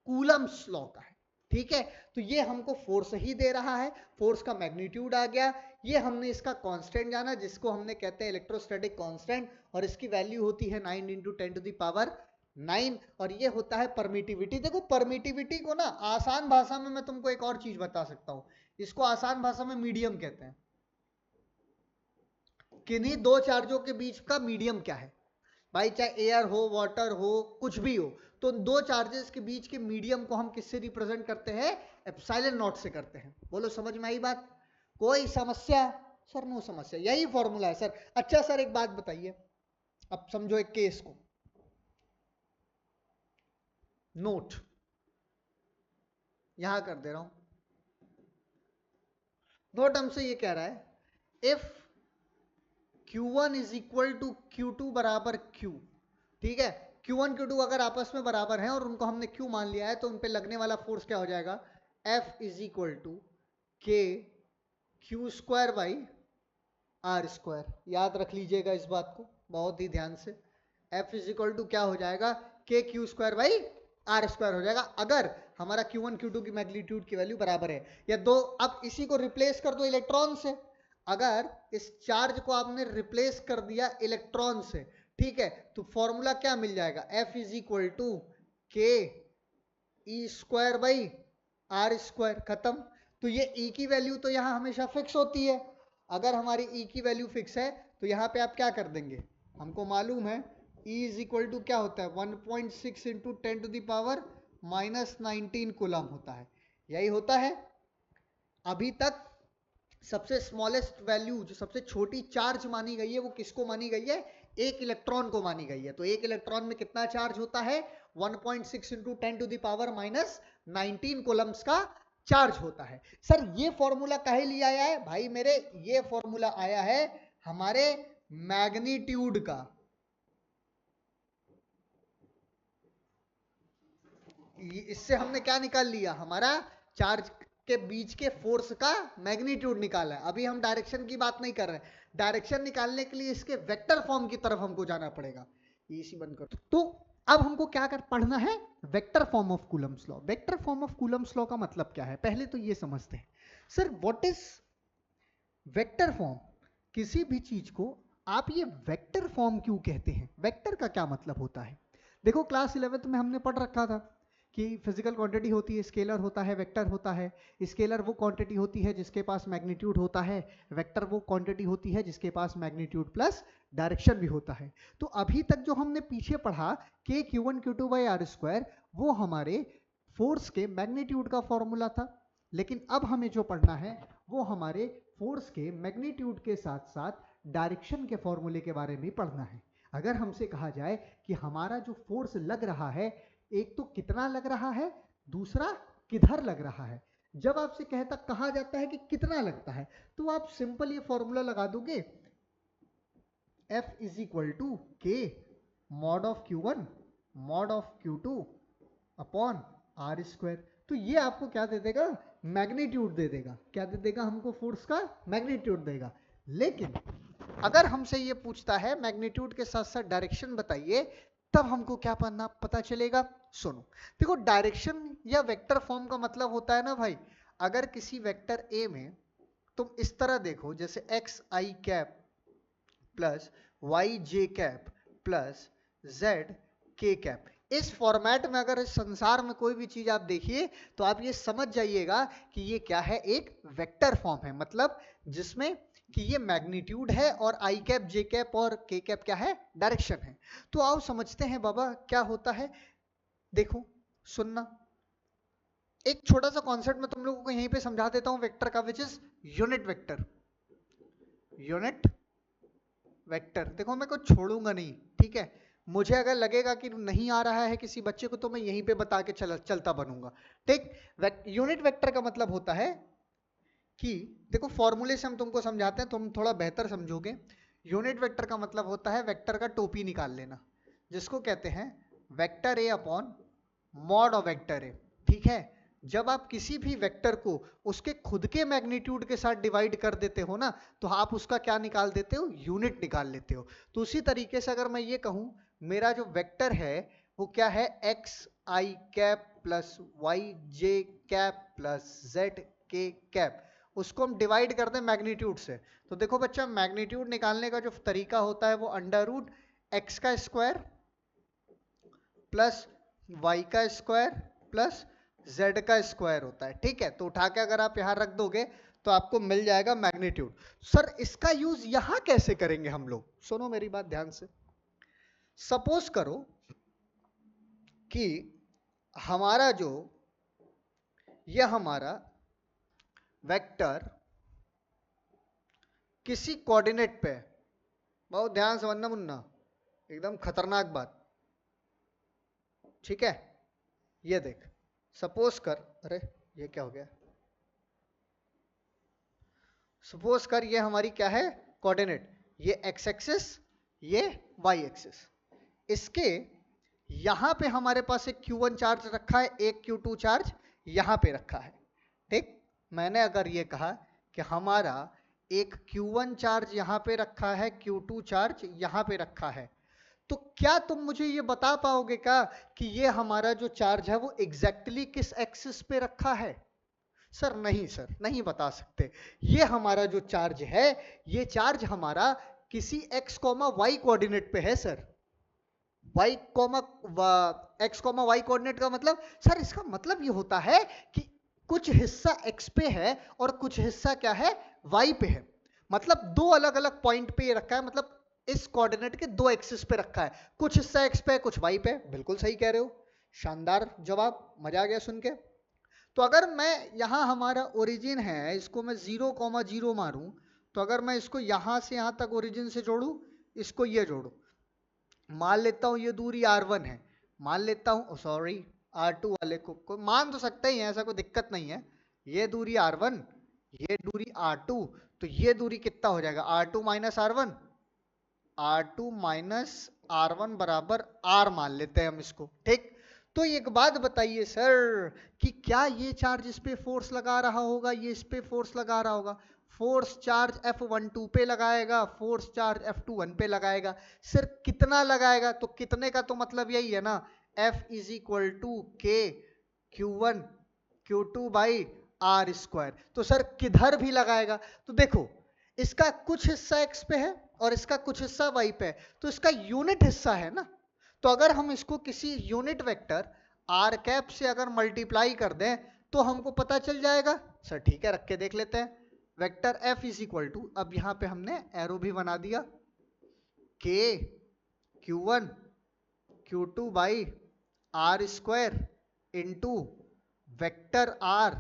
कूलम्स लॉ का है। ठीक है, तो ये हमको फोर्स ही दे रहा है, फोर्स का मैग्नीट्यूड आ गया। ये हमने इसका कांस्टेंट जाना जिसको हमने कहते हैं इलेक्ट्रोस्टैटिक कांस्टेंट, और इसकी वैल्यू होती है 9 इंटू 10⁻⁹9। और ये होता है परमिटिविटी। देखो परमिटिविटी को ना आसान भाषा में मैं तुमको एक और चीज बता सकता हूं, इसको आसान भाषा में मीडियम कहते हैं। किन्हीं दो चार्जों के बीच का मीडियम क्या है भाई? चाहे एयर हो, वाटर हो, कुछ भी हो, तो दो चार्जेस के बीच के मीडियम को हम किससे रिप्रेजेंट करते हैं? एप्सिलॉन नॉट से करते हैं। बोलो समझ में आई बात? कोई समस्या? सर नो समस्या, यही फॉर्मूला है सर। अच्छा सर एक बात बताइए, अब समझो एक केस को, नोट यहां कर दे रहा हूं। नोट हमसे ये कह रहा है if Q1 is equal to Q2 बराबर Q। ठीक है, Q1 Q2 अगर आपस में बराबर हैं और उनको हमने Q मान लिया है, तो उन पे लगने वाला फोर्स क्या हो जाएगा? F is equal to K Q square by are square. याद रख लीजिएगा इस बात को बहुत ही ध्यान से। F इज इक्वल टू क्या हो जाएगा? K Q square by are square हो जाएगा, अगर हमारा Q1 Q2 की मैग्नीट्यूड की वैल्यू बराबर है या दो। अब इसी को रिप्लेस कर दो इलेक्ट्रॉन से। अगर इस चार्ज को आपने रिप्लेस कर दिया इलेक्ट्रॉन से, ठीक है, तो फॉर्मूला क्या मिल जाएगा? F इज इक्वल टू के E square by are square. खत्म। तो ये E की वैल्यू तो यहां हमेशा फिक्स होती है। अगर हमारी E की वैल्यू फिक्स है तो यहां पे आप क्या कर देंगे? हमको मालूम है E इज इक्वल टू क्या होता है? 1.6 इंटू 10⁻⁻19 कूलम होता है। यही होता है। अभी तक सबसे स्मॉलेस्ट वैल्यू, जो सबसे छोटी चार्ज मानी गई है, वो किसको मानी गई है? एक इलेक्ट्रॉन को मानी गई है। तो एक इलेक्ट्रॉन में कितना चार्ज होता है? 1.6 इंटू 10⁻⁻19 कूलम्स का चार्ज होता है। सर ये फॉर्मूला काहे लिए आया है भाई मेरे? ये फॉर्मूला आया है हमारे मैग्नीट्यूड का। इससे हमने क्या निकाल लिया? हमारा चार्ज के बीच के फोर्स का मैग्नीट्यूड निकाला है। अभी हम डायरेक्शन की बात नहीं कर रहे हैं। डायरेक्शन निकालने के लिए इसके वेक्टर फॉर्म की तरफ हमको जाना पड़ेगा। इसी बंद कर। तो अब हमको क्या कर पढ़ना है? Vector form of Coulomb's law. Vector form of Coulomb's law का मतलब क्या है पहले तो ये समझते हैं। Sir what is vector form? किसी भी चीज को आप ये वेक्टर फॉर्म क्यों कहते हैं? वेक्टर का क्या मतलब होता है? देखो क्लास 11th में हमने पढ़ रखा था कि फिजिकल क्वांटिटी होती है, स्केलर होता है, वेक्टर होता है। स्केलर वो क्वांटिटी होती है जिसके पास मैग्नीट्यूड होता है, वेक्टर वो क्वांटिटी होती है जिसके पास मैग्नीट्यूड प्लस डायरेक्शन भी होता है। तो अभी तक जो हमने पीछे पढ़ा के Q1 Q2 by are square, वो हमारे फोर्स के मैग्नीट्यूड का फॉर्मूला था। लेकिन अब हमें जो पढ़ना है वो हमारे फोर्स के मैग्नीट्यूड के साथ साथ डायरेक्शन के फॉर्मूले के बारे में पढ़ना है। अगर हमसे कहा जाए कि हमारा जो फोर्स लग रहा है, एक तो कितना लग रहा है, दूसरा किधर लग रहा है। जब आपसे कहता कहा जाता है कि कितना लगता है, तो आप सिंपल ये फॉर्मूला लगा दोगे, F is equal to K mod of Q1 mod of Q2 upon R square. तो ये आपको क्या दे देगा, मैग्नीट्यूड दे देगा। क्या दे देगा हमको, फोर्स का मैग्नीट्यूड देगा। लेकिन अगर हमसे ये पूछता है मैग्नीट्यूड के साथ साथ डायरेक्शन बताइए, तब हमको क्या पता चलेगा। सुनो, देखो डायरेक्शन या वेक्टर फॉर्म का मतलब होता है ना भाई, अगर किसी वेक्टर ए में तुम इस तरह देखो, जैसे एक्स आई कैप प्लस वाई जे कैप प्लस जेड के कैप, इस फॉर्मेट में अगर इस संसार में कोई भी चीज आप देखिए तो आप ये समझ जाइएगा कि ये क्या है, एक वेक्टर फॉर्म है। मतलब जिसमें कि ये मैग्नीट्यूड है और आई कैप जे कैप और के कैप क्या है, डायरेक्शन है। तो आओ समझते हैं बाबा क्या होता है। देखो सुनना, एक छोटा सा कॉन्सेप्ट मैं तुम लोगों को यहीं पे समझा देता हूं वेक्टर का, which is unit vector. Unit vector, देखो मैं कुछ छोड़ूंगा नहीं, ठीक है। मुझे अगर लगेगा कि नहीं आ रहा है किसी बच्चे को तो मैं यहीं पे बता के चलता बनूंगा, ठीक। यूनिट वेक्टर का मतलब होता है कि देखो फॉर्मूले से हम तुमको समझाते हैं, तुम थोड़ा बेहतर समझोगे। यूनिट वेक्टर का मतलब होता है वेक्टर का टोपी निकाल लेना, जिसको कहते हैं vector A upon mod of vector A, ठीक है। जब आप किसी भी वेक्टर को उसके खुद के मैग्नीट्यूड के साथ डिवाइड कर देते हो ना, तो आप उसका क्या निकाल देते हो, यूनिट निकाल लेते हो। तो उसी तरीके से अगर मैं ये कहूं मेरा जो वेक्टर है वो क्या है, एक्स आई कैप प्लस वाई जे कैप प्लस जेड के कैप, उसको हम डिवाइड कर दें मैग्नीट्यूड से। तो देखो बच्चा, मैग्नीट्यूड निकालने का जो तरीका होता है वो अंडर रूट एक्स का स्क्वायर प्लस वाई का स्क्वायर प्लस जेड का स्क्वायर होता है, ठीक है। तो उठा के अगर आप यहां रख दोगे तो आपको मिल जाएगा मैग्नीट्यूड। सर इसका यूज यहां कैसे करेंगे हम लोग, सुनो मेरी बात ध्यान से। सपोज करो कि हमारा जो यह हमारा वेक्टर किसी कोऑर्डिनेट पे, बहुत ध्यान से समझना मुन्ना, एकदम खतरनाक बात, ठीक है। ये देख, सपोज कर, अरे ये क्या हो गया, सपोज कर ये हमारी क्या है, कोऑर्डिनेट, ये एक्स एक्सिस ये वाई एक्सिस, इसके यहां पे हमारे पास एक Q1 चार्ज रखा है, एक Q2 चार्ज यहां पे रखा है, ठीक। मैंने अगर ये कहा कि हमारा एक Q1 चार्ज यहां पे रखा है, Q2 चार्ज यहां पे रखा है, तो क्या तुम मुझे ये बता पाओगे क्या कि ये हमारा जो चार्ज है वो एग्जैक्टली किस एक्सिस पे रखा है। सर नहीं, सर नहीं बता सकते। ये हमारा जो चार्ज है, ये चार्ज हमारा किसी x y कोऑर्डिनेट पे है sir. y x y coordinate का मतलब, सर इसका मतलब ये होता है कि कुछ हिस्सा x पे है और कुछ हिस्सा क्या है, y पे है। मतलब दो अलग अलग पॉइंट पे ये रखा है, मतलब इस कोऑर्डिनेट के दो एक्सिस पे रखा है, कुछ हिस्सा x पे है कुछ y पे है। बिल्कुल सही कह रहे हो, शानदार जवाब, मजा आ गया सुन के। तो अगर मैं यहाँ हमारा ओरिजिन है, इसको मैं 0,0 मारूं, तो अगर मैं इसको यहां से यहां तक ओरिजिन से जोड़ू, इसको ये जोड़ू, मान लेता हूं ये दूरी R1 है, मान लेता हूं, सॉरी R2 वाले को मान तो सकते ही है, ऐसा कोई दिक्कत नहीं है। ये दूरी R1, ये दूरी R2, तो ये दूरी कितना हो जाएगा, R2 minus R1, R2 minus R1 बराबर R मान लेते हैं हम इसको, ठीक। तो एक बात बताइए सर कि क्या ये चार्ज इस पे फोर्स लगा रहा होगा, ये इस पे फोर्स लगा रहा होगा। फोर्स चार्ज F12 पे लगाएगा, फोर्स चार्ज F21 पे लगाएगा। सर कितना लगाएगा, तो कितने का तो मतलब यही है ना, F इज इक्वल टू के Q1 Q2 by are square. तो सर किधर भी लगाएगा, तो देखो इसका कुछ हिस्सा x पे है और इसका कुछ हिस्सा y पे है, तो इसका यूनिट हिस्सा है ना। तो अगर हम इसको किसी यूनिट वेक्टर r कैप से अगर मल्टीप्लाई कर दें तो हमको पता चल जाएगा। सर ठीक है, रख के देख लेते हैं। Vector f is equal to, अब यहां पे हमने एरो भी बना दिया, k Q1 Q2 by are square into vector r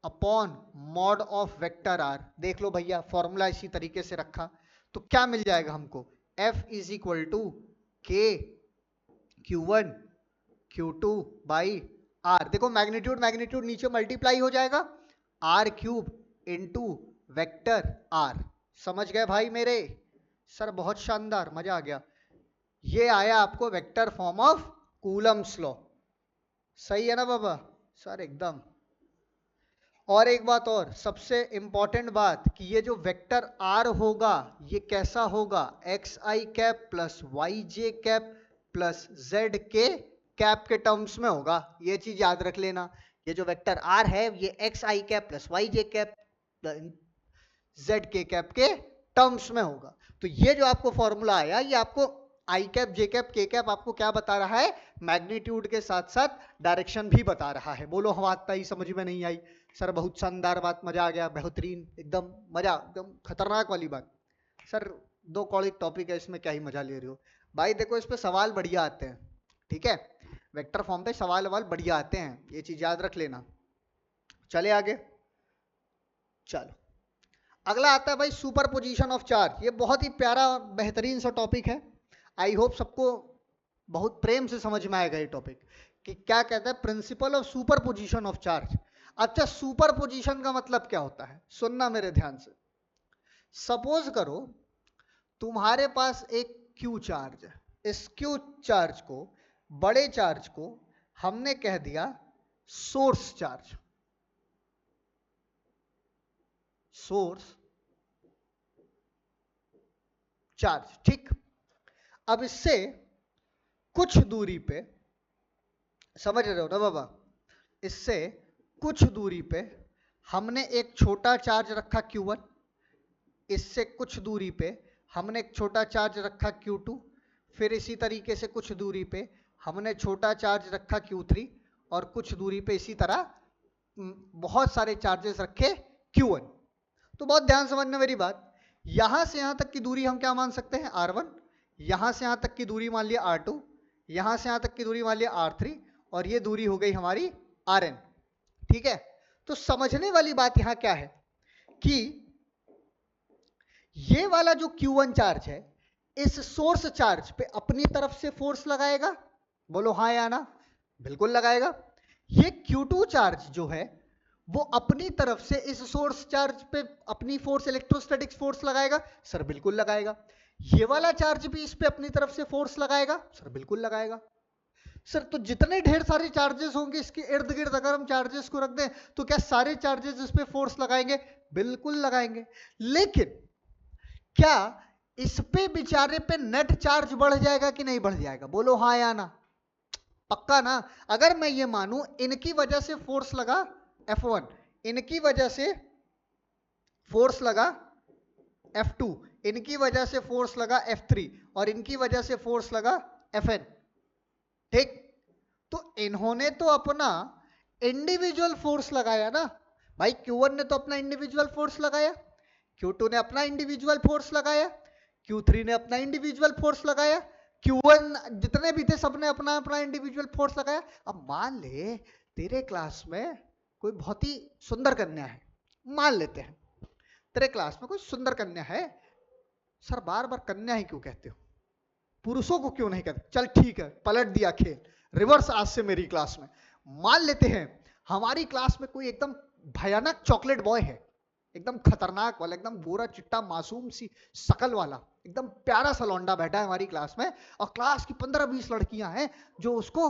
upon mod of vector R. देख लो भैया, फॉर्मूला इसी तरीके से रखा, तो क्या मिल जाएगा हमको, F इज इक्वल टू के Q1 Q2 बाई आर, देखो मैग्नीट्यूड मैग्नीट्यूड नीचे मल्टीप्लाई हो जाएगा, R cube into vector R. समझ गए भाई मेरे? सर बहुत शानदार, मजा आ गया। ये आया आपको vector form of Coulomb's law. सही है ना बाबा? सर एकदम। और एक बात और, सबसे इंपॉर्टेंट बात कि ये जो वेक्टर आर होगा ये कैसा होगा, एक्स आई कैप प्लस वाई जे कैप प्लस जेड के कैप के टर्म्स में होगा। ये चीज याद रख लेना, ये जो वेक्टर आर है ये एक्स आई कैप प्लस वाई जे कैप जेड के कैप के टर्म्स में होगा। तो ये जो आपको फॉर्मूला आया ये आपको आई कैप जे कैप के कैप आपको क्या बता रहा है, मैग्नीट्यूड के साथ साथ डायरेक्शन भी बता रहा है। बोलो हाँ बात ही समझ में नहीं आई? सर बहुत शानदार बात, मजा आ गया, बेहतरीन, एकदम मजा, एकदम खतरनाक वाली बात। सर 2 कॉलेज टॉपिक है, इसमें क्या ही मजा ले रहे हो भाई? देखो इस पे सवाल बढ़िया आते हैं, ठीक है, वेक्टर फॉर्म पे सवाल बढ़िया आते हैं, ये चीज याद रख लेना। चले आगे, चलो अगला आता है भाई सुपर पोजिशन ऑफ चार्ज। ये बहुत ही प्यारा बेहतरीन सा टॉपिक है, आई होप सबको बहुत प्रेम से समझ में आएगा ये टॉपिक कि क्या कहता है, principle of super position of charge. अच्छा सुपर पोजिशन का मतलब क्या होता है, सुनना मेरे ध्यान से। सपोज करो तुम्हारे पास एक क्यू चार्ज है, इस क्यू चार्ज को, बड़े चार्ज को हमने कह दिया सोर्स चार्ज, सोर्स चार्ज, ठीक। अब इससे कुछ दूरी पे, समझ रहे हो ना बाबा, इससे कुछ दूरी पे हमने एक छोटा चार्ज रखा Q1, इससे कुछ दूरी पे हमने एक छोटा चार्ज रखा Q2, फिर इसी तरीके से कुछ दूरी पे हमने छोटा चार्ज रखा Q3, और कुछ दूरी पे इसी तरह बहुत सारे चार्जेस रखे Q1। तो बहुत ध्यान समझना मेरी बात, यहां से यहां तक की दूरी हम क्या मान सकते हैं, R1, यहां से यहां तक की दूरी मान लिया R2, यहां से यहां तक की दूरी मान लिया R3, और ये दूरी हो गई हमारी Rn, ठीक है। तो समझने वाली बात यहां क्या है कि ये वाला जो Q1 चार्ज है इस सोर्स चार्ज पे अपनी तरफ से फोर्स लगाएगा, बोलो हाँ या ना? बिल्कुल लगाएगा। ये Q2 चार्ज जो है वो अपनी तरफ से इस सोर्स चार्ज पे अपनी फोर्स, इलेक्ट्रोस्टैटिक फोर्स लगाएगा, सर बिल्कुल लगाएगा। ये वाला चार्ज भी इस पे अपनी तरफ से फोर्स लगाएगा, सर बिल्कुल लगाएगा। सर तो जितने ढेर सारे चार्जेस होंगे इसके इर्द गिर्द अगर हम चार्जेस को रख दें तो क्या सारे चार्जेस इस पे फोर्स लगाएंगे? बिल्कुल लगाएंगे। लेकिन क्या इस पे बेचारे पे नेट चार्ज बढ़ जाएगा कि नहीं बढ़ जाएगा? बोलो हाँ या ना? पक्का ना? अगर मैं ये मानूं इनकी वजह से फोर्स लगा F1, इनकी वजह से फोर्स लगा F2, इनकी वजह से फोर्स लगा F3, और इनकी वजह से फोर्स लगा Fn, ठीक। तो इन्होंने तो अपना इंडिविजुअल फोर्स लगाया ना भाई, Q1 ने तो अपना इंडिविजुअल फोर्स लगाया, Q2 ने अपना इंडिविजुअल फोर्स लगाया, Q3 ने अपना इंडिविजुअल फोर्स लगाया, Q1 जितने भी थे सबने अपना अपना इंडिविजुअल फोर्स लगाया। अब मान ले तेरे क्लास में कोई बहुत ही सुंदर कन्या है, मान लेते हैं तेरे क्लास में कोई सुंदर कन्या है, सर बार बार कन्या ही क्यों कहते हो, पुरुषों को क्यों नहीं कहते? चल ठीक है, पलट दिया खेल, रिवर्स आज से मेरी क्लास में। मान लेते हैं हमारी क्लास में कोई एकदम भयानक चॉकलेट बॉय है, एकदम खतरनाक वाला, एकदम गोरा चिट्टा मासूम सी शकल वाला, एकदम प्यारा सा लौंडा बैठा है हमारी क्लास में, और क्लास की 15-20 लड़कियां हैं जो उसको,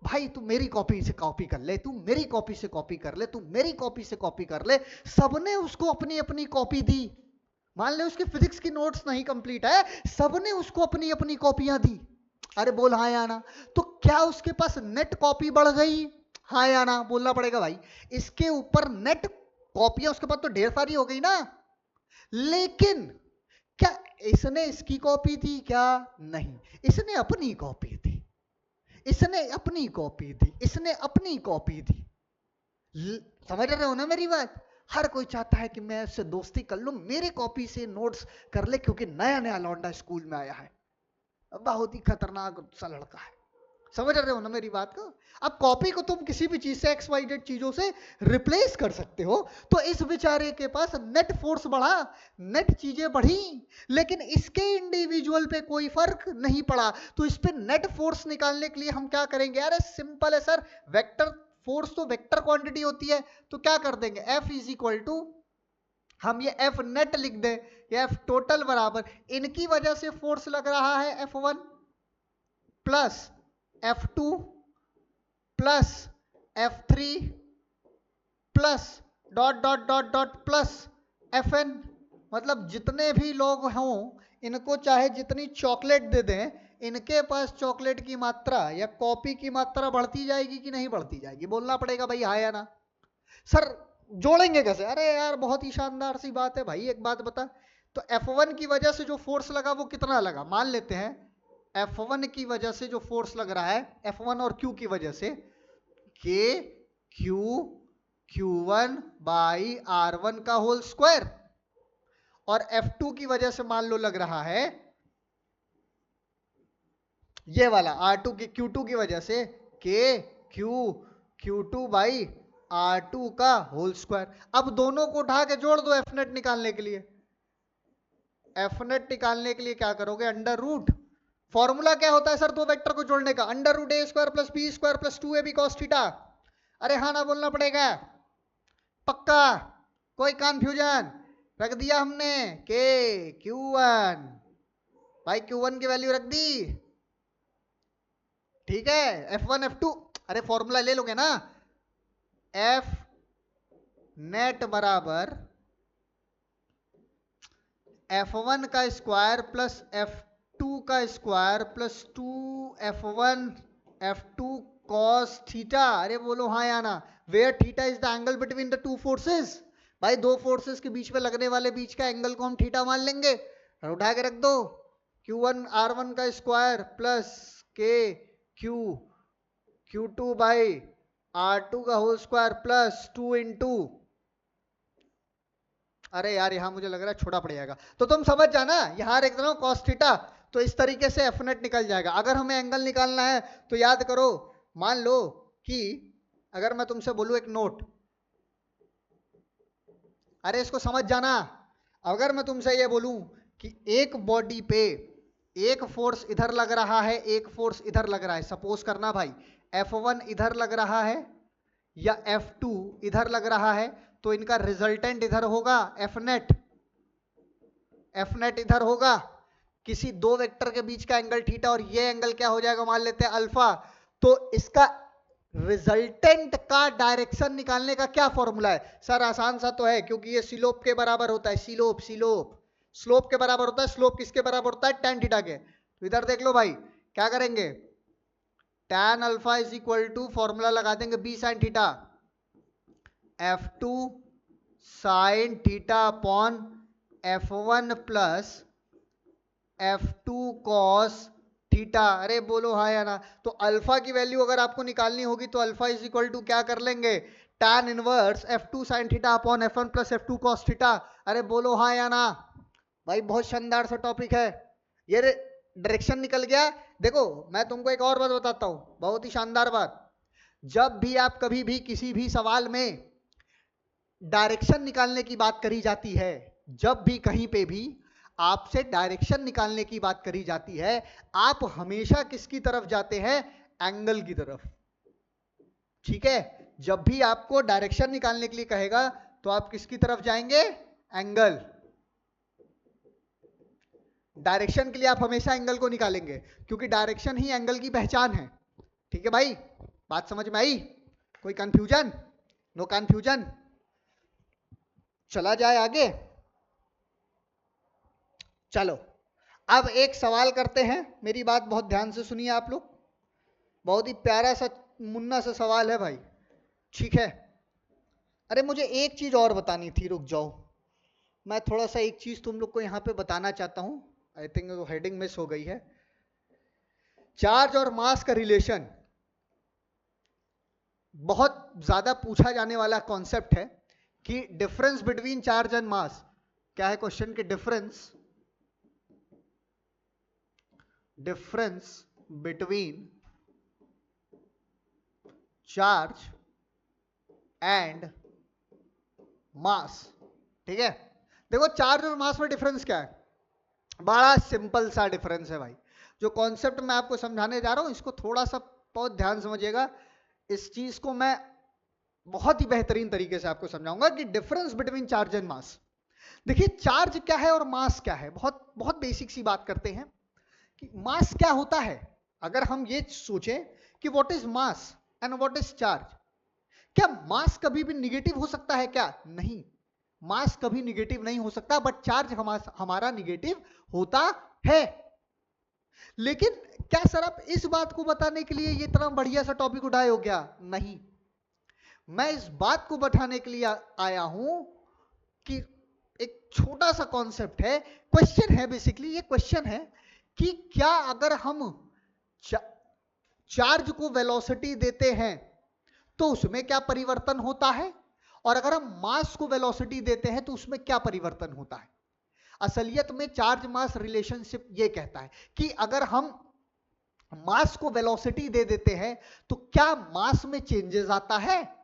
भाई तू मेरी कॉपी से कॉपी कर ले, तू मेरी कॉपी से कॉपी कर ले, तू मेरी कॉपी से कॉपी कर ले, सबने उसको अपनी अपनी कॉपी दी। मान ले उसके फिजिक्स की नोट्स नहीं कंप्लीट है, सबने उसको अपनी अपनी कॉपियां दी। अरे बोल हाँ या ना? तो क्या उसके पास नेट कॉपी बढ़ गई? हाँ या ना बोलना पड़ेगा भाई। इसके ऊपर नेट कॉपियां उसके पास तो ढेर सारी हो गई ना, लेकिन क्या इसने इसकी कॉपी दी? क्या नहीं, इसने अपनी कॉपी दी, इसने अपनी कॉपी दी, इसने अपनी कॉपी दी। समझ रहे हो ना मेरी बात? हर कोई चाहता है कि मैं उससे दोस्ती कर लूं, मेरे कॉपी से नोट्स कर ले, क्योंकि नया नया लौंडा स्कूल में आया है, बहुत ही खतरनाक सा लड़का है। समझ रहे हो ना मेरी बात को? अब कॉपी को तुम किसी भी चीज से XYZ चीजों से रिप्लेस कर सकते हो। तो इस बेचारे के पास नेट फोर्स बढ़ा, नेट चीजें बढ़ी, लेकिन इसके इंडिविजुअल पे कोई फर्क नहीं पड़ा। तो इस पे नेट फोर्स निकालने के लिए हम क्या करेंगे? अरे सिंपल है सर, वेक्टर फोर्स तो वेक्टर क्वांटिटी होती है, तो क्या कर देंगे? F इज इक्वल टू, हम ये F नेट लिख दें, ये F टोटल बराबर इनकी वजह से फोर्स लग रहा है F1 plus F2 plus F3 plus dot dot dot dot plus Fn। मतलब जितने भी लोग हों, इनको चाहे जितनी चॉकलेट दे दें, इनके पास चॉकलेट की मात्रा या कॉपी की मात्रा बढ़ती जाएगी कि नहीं बढ़ती जाएगी? बोलना पड़ेगा भाई, हाँ या ना। सर जोड़ेंगे कैसे? अरे यार बहुत ही शानदार सी बात है भाई, एक बात बता। तो F1 की वजह से जो फोर्स लगा वो कितना लगा? मान लेते हैं F1 की वजह से जो फोर्स लग रहा है, F1 और Q की वजह से, K Q Q1 by R1 का होल स्क्वायर, और F2 की वजह से मान लो लग रहा है ये वाला R2 की Q2 की वजह से K Q Q2 by R2 का होल स्क्वायर। अब दोनों को उठा के जोड़ दो F नेट निकालने के लिए। F नेट निकालने के लिए क्या करोगे? अंडर रूट, फॉर्मूला क्या होता है सर दो वेक्टर को जोड़ने का? Under root a square plus b square plus 2ab cos theta. अरे हाँ ना बोलना पड़ेगा, पक्का? कोई कंफ्यूजन? रख दिया हमने के Q1, भाई Q1 की वैल्यू रख दी, ठीक है? F1 F2, अरे फॉर्मूला ले लोगे ना, F नेट बराबर F1 का स्क्वायर प्लस F2 का square plus 2F1 F2 cos theta. अरे बोलो हाँ या ना? Where theta is the angle between the two forces. भाई दो फोर्सेस के बीच में लगने वाले बीच का एंगल को हम थीटा मान लेंगे, और उठा के रख दो Q1 R1 का square plus K Q Q2 by R2 का होल स्क्वायर प्लस 2 इंटू, अरे यार यहाँ मुझे लग रहा है छोटा पड़ जाएगा, तो तुम समझ जाना यहाँ एक तरह cos थीटा। तो इस तरीके से F नेट निकल जाएगा। अगर हमें एंगल निकालना है तो याद करो, मान लो कि अगर मैं तुमसे बोलूं एक नोट, अरे इसको समझ जाना। अगर मैं तुमसे ये बोलूं कि एक बॉडी पे एक फोर्स इधर लग रहा है, एक फोर्स इधर लग रहा है, सपोज करना भाई F1 इधर लग रहा है या F2 इधर लग रहा है, तो इनका रिजल्टेंट इधर होगा F नेट, F नेट इधर होगा। किसी दो वेक्टर के बीच का एंगल थीटा, और ये एंगल क्या हो जाएगा? मान लेते हैं अल्फा। तो इसका रिजल्टेंट का डायरेक्शन निकालने का क्या फॉर्मूला है? सर आसान सा तो है, क्योंकि ये स्लोप के बराबर होता है, स्लोप स्लोप स्लोप के बराबर होता है। स्लोप किसके बराबर होता है? tan थीटा के। तो इधर देख लो भाई, क्या करेंगे? tan alpha is equal to, formula लगा देंगे b sin theta, F2 sin theta upon F1 plus F2 cos theta. अरे बोलो हाँ या ना? तो अल्फा की वैल्यू अगर आपको निकालनी होगी तो अल्फा इज इक्वल टू क्या कर लेंगे? tan inverse F2 sin theta upon F1 plus F2 cos theta. अरे बोलो हाँ या ना? भाई बहुत शानदार सा टॉपिक है ये, डायरेक्शन निकल गया। देखो मैं तुमको एक और बात बताता हूं, बहुत ही शानदार बात। जब भी आप कभी भी किसी भी सवाल में डायरेक्शन निकालने की बात करी जाती है, जब भी कहीं पे भी आपसे डायरेक्शन निकालने की बात करी जाती है, आप हमेशा किसकी तरफ जाते हैं? एंगल की तरफ, ठीक है? जब भी आपको डायरेक्शन निकालने के लिए कहेगा तो आप किसकी तरफ जाएंगे? एंगल। डायरेक्शन के लिए आप हमेशा एंगल को निकालेंगे, क्योंकि डायरेक्शन ही एंगल की पहचान है। ठीक है भाई, बात समझ में आई? कोई कंफ्यूजन? No confusion? चला जाए आगे। चलो अब एक सवाल करते हैं, मेरी बात बहुत ध्यान से सुनिए आप लोग। बहुत ही प्यारा सा मुन्ना सा सवाल है भाई, ठीक है? अरे मुझे एक चीज और बतानी थी, रुक जाओ, मैं थोड़ा सा एक चीज तुम लोग को यहाँ पे बताना चाहता हूँ। आई थिंक वो हेडिंग मिस हो गई है। चार्ज और मास का रिलेशन बहुत ज्यादा पूछा जाने वाला कॉन्सेप्ट है कि difference between charge and mass क्या है? क्वेश्चन के difference between charge and mass. ठीक है, देखो चार्ज और मास में डिफरेंस क्या है, बड़ा सिंपल सा डिफरेंस है भाई। जो कॉन्सेप्ट मैं आपको समझाने जा रहा हूं इसको थोड़ा सा बहुत ध्यान समझिएगा। इस चीज को मैं बहुत ही बेहतरीन तरीके से आपको समझाऊंगा कि difference between charge and mass. देखिए चार्ज क्या है और मास क्या है, बहुत बहुत बेसिक सी बात करते हैं कि मास क्या होता है। अगर हम ये सोचें कि what is mass and what is charge, क्या मास कभी भी निगेटिव हो सकता है क्या? नहीं, मास कभी निगेटिव नहीं हो सकता, बट चार्ज हमारा निगेटिव होता है। लेकिन क्या सर आप इस बात को बताने के लिए ये इतना बढ़िया सा टॉपिक उठाए हो क्या? नहीं, मैं इस बात को बताने के लिए आया हूं कि एक छोटा सा कॉन्सेप्ट है, क्वेश्चन है, बेसिकली ये क्वेश्चन है कि क्या अगर हम चार्ज को वेलोसिटी देते हैं तो उसमें क्या परिवर्तन होता है, और अगर हम मास को वेलोसिटी देते हैं तो उसमें क्या परिवर्तन होता है। असलियत में चार्ज मास रिलेशनशिप ये कहता है कि अगर हम मास को वेलोसिटी दे देते हैं तो क्या मास में चेंजेस आता है,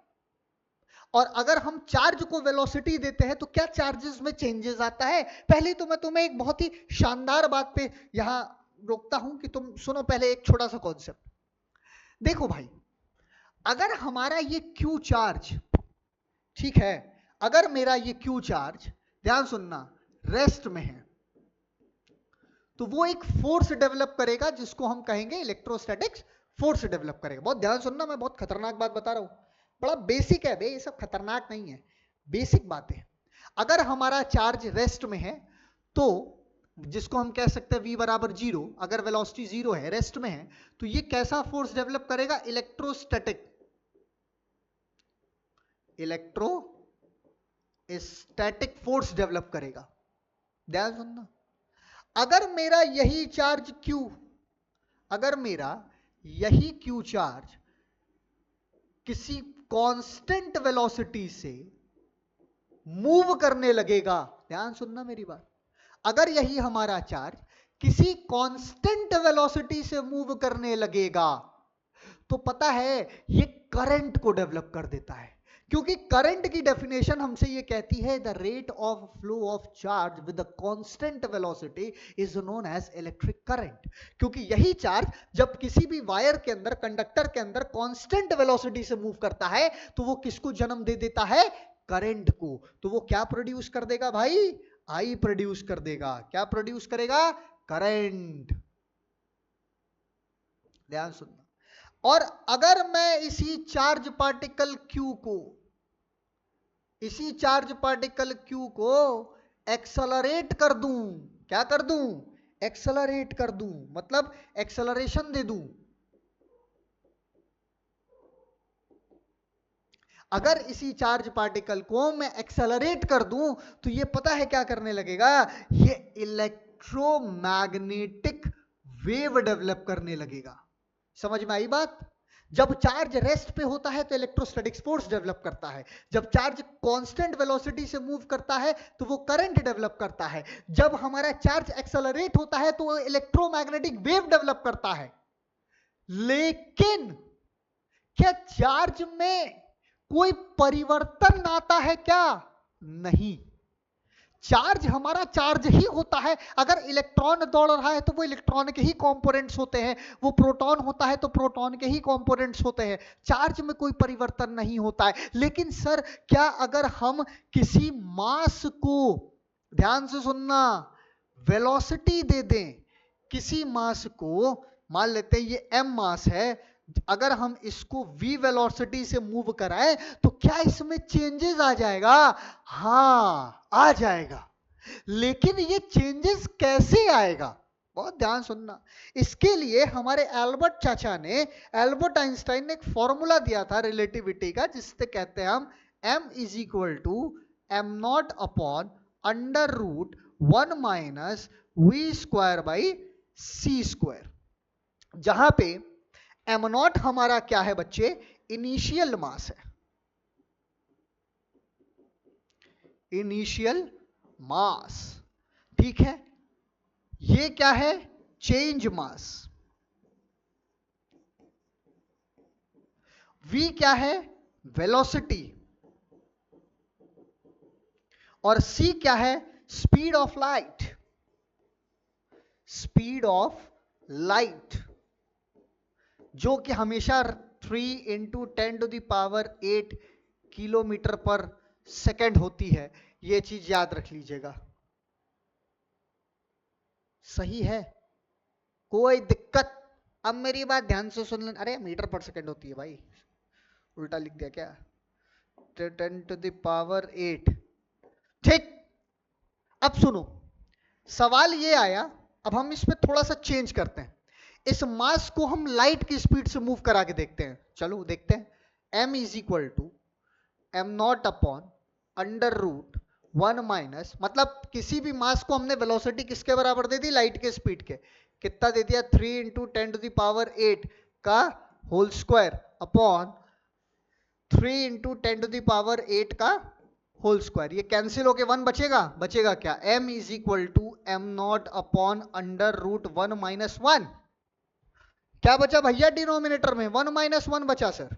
और अगर हम चार्ज को वेलोसिटी देते हैं तो क्या चार्जेस में चेंजेस आता है। पहले तो मैं तुम्हें एक बहुत ही शानदार बात पे यहां रोकता हूं कि तुम सुनो पहले एक छोटा सा कॉन्सेप्ट। देखो भाई, अगर हमारा ये क्यू चार्ज, ठीक है, अगर मेरा ये क्यू चार्ज, ध्यान सुनना, रेस्ट में है तो वो एक फोर्स डेवलप करेगा जिसको हम कहेंगे इलेक्ट्रोस्टैटिक्स फोर्स डेवलप करेगा। बहुत ध्यान सुनना, मैं बहुत खतरनाक बात बता रहा हूं, बड़ा बेसिक है बे, ये सब खतरनाक नहीं है, बेसिक बात है। अगर हमारा चार्ज रेस्ट में है तो जिसको हम कह सकते हैं v बराबर जीरो, अगर वेलोसिटी जीरो है, रेस्ट में है, तो ये कैसा फोर्स डेवलप करेगा? इलेक्ट्रोस्टैटिक फोर्स डेवलप करेगा। ध्यान सुनना, अगर मेरा यही चार्ज Q, अगर मेरा यही Q चार्ज किसी कांस्टेंट वेलोसिटी से मूव करने लगेगा, ध्यान सुनना मेरी बात, अगर यही हमारा चार्ज किसी कांस्टेंट वेलोसिटी से मूव करने लगेगा तो पता है ये करंट को डेवलप कर देता है, क्योंकि करंट की डेफिनेशन हमसे ये कहती है the rate of flow of charge with a constant velocity is known as electric current. क्योंकि यही चार्ज जब किसी भी वायर के अंदर, कंडक्टर के अंदर कांस्टेंट वेलोसिटी से मूव करता है तो वो किसको जन्म दे देता है? करंट को। तो वो क्या प्रोड्यूस कर देगा भाई? आई प्रोड्यूस कर देगा। क्या प्रोड्यूस करेगा? करंट। ध्यान सुनना, और अगर मैं इसी चार्ज पार्टिकल Q को, इसी चार्ज पार्टिकल Q को एक्सेलरेट कर दूं, क्या कर दूं? एक्सेलरेट कर दूं, मतलब एक्सेलरेशन दे दूं। अगर इसी चार्ज पार्टिकल को मैं एक्सेलरेट कर दूं तो ये पता है क्या करने लगेगा? ये इलेक्ट्रोमैग्नेटिक वेव डेवलप करने लगेगा। समझ में आई बात? जब चार्ज रेस्ट पे होता है तो इलेक्ट्रोस्टैटिक फोर्स डेवलप करता है, जब चार्ज कांस्टेंट वेलोसिटी से मूव करता है तो वो करंट डेवलप करता है, जब हमारा चार्ज एक्सेलरेट होता है तो वो इलेक्ट्रोमैग्नेटिक वेव डेवलप करता है। लेकिन क्या चार्ज में कोई परिवर्तन आता है क्या? नहीं, चार्ज हमारा चार्ज ही होता है। अगर इलेक्ट्रॉन दौड़ रहा है तो वो इलेक्ट्रॉन के ही कंपोनेंट्स होते हैं, वो प्रोटॉन होता है तो प्रोटॉन के ही कंपोनेंट्स होते हैं, चार्ज में कोई परिवर्तन नहीं होता है। लेकिन सर क्या अगर हम किसी मास को, ध्यान से सुनना, वेलोसिटी दे दें, किसी मास को, मान लेते हैं ये m मास है, अगर हम इसको v वेलोसिटी से मूव कराएं तो क्या इसमें चेंजेस आ जाएगा? हाँ आ जाएगा। लेकिन ये चेंजेस कैसे आएगा? बहुत ध्यान सुनना, इसके लिए हमारे एल्बर्ट चाचा ने, एल्बर्ट आइंस्टाइन ने एक फॉर्मूला दिया था रिलेटिविटी का, जिससे कहते हैं हम m is equal to M not upon under root 1 minus V square by C square, जहां पे एम नॉट हमारा क्या है बच्चे? इनिशियल मास है, इनिशियल मास, ठीक है। ये क्या है? चेंज मास। v क्या है, वेलोसिटी, और c क्या है, speed of light, speed of light, जो कि हमेशा 3 × 10⁸ किलोमीटर पर सेकेंड होती है। ये चीज याद रख लीजिएगा। सही है, कोई दिक्कत? अब मेरी बात ध्यान से सुन लेना। अरे मीटर पर सेकेंड होती है भाई, उल्टा लिख दिया क्या? 10⁸ ठीक। अब सुनो, सवाल ये आया, अब हम इसमें थोड़ा सा चेंज करते हैं। इस मास को हम लाइट की स्पीड से मूव करा के देखते हैं। चलो देखते हैं। m is equal to M not upon √1 minus, मतलब किसी भी मास को हमने वेलोसिटी किसके बराबर दे दी, लाइट के स्पीड के। कितना दे दिया, 3 × 10⁸ का होल स्क्वायर अपॉन 3 × 10⁸ का होल स्क्वायर। ये कैंसिल होके 1 बचेगा, बचेगा क्या, m is equal to M not upon √1 minus 1। क्या बचा भैया डिनोमिनेटर में, 1 माइनस 1 बचा सर,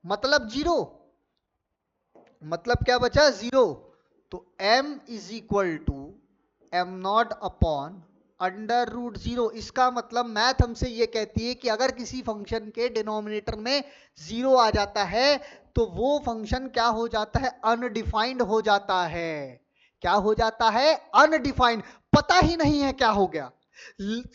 मतलब 0, मतलब क्या बचा, 0। तो m is equal to M not upon √0। इसका मतलब मैथ हमसे ये कहती है कि अगर किसी फंक्शन के डिनोमिनेटर में 0 आ जाता है तो वो फंक्शन क्या हो जाता है, अनडिफाइंड हो जाता है। क्या हो जाता है, अनडिफाइंड, पता ही नहीं है क्या हो गया।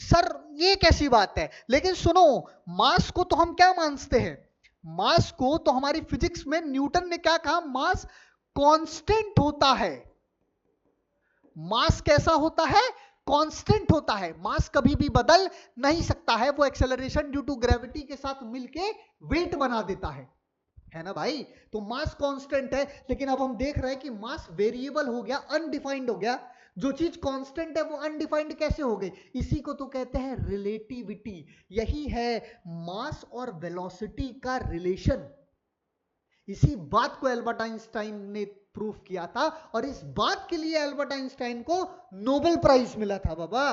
सर ये कैसी बात है, लेकिन सुनो, मास को तो हम क्या मानते हैं, मास को तो हमारी फिजिक्स में न्यूटन ने क्या कहा, मास कांस्टेंट होता है। मास कैसा होता है, कांस्टेंट होता है, मास कभी भी बदल नहीं सकता है, वो एक्सेलरेशन ड्यू टू ग्रेविटी के साथ मिलके वेट बना देता है ना भाई। तो मास कांस्टेंट है, लेकिन अब हम देख रहे हैं कि मास वेरिएबल हो गया, अनडिफाइंड हो गया। जो चीज कांस्टेंट है वो अनडिफाइंड कैसे हो गई, इसी को तो कहते हैं रिलेटिविटी। यही है मास और वेलोसिटी का रिलेशन। इसी बात को एल्बर्ट आइंस्टाइन ने प्रूफ किया था, और इस बात के लिए एल्बर्ट आइंस्टाइन को नोबेल प्राइज मिला था बाबा।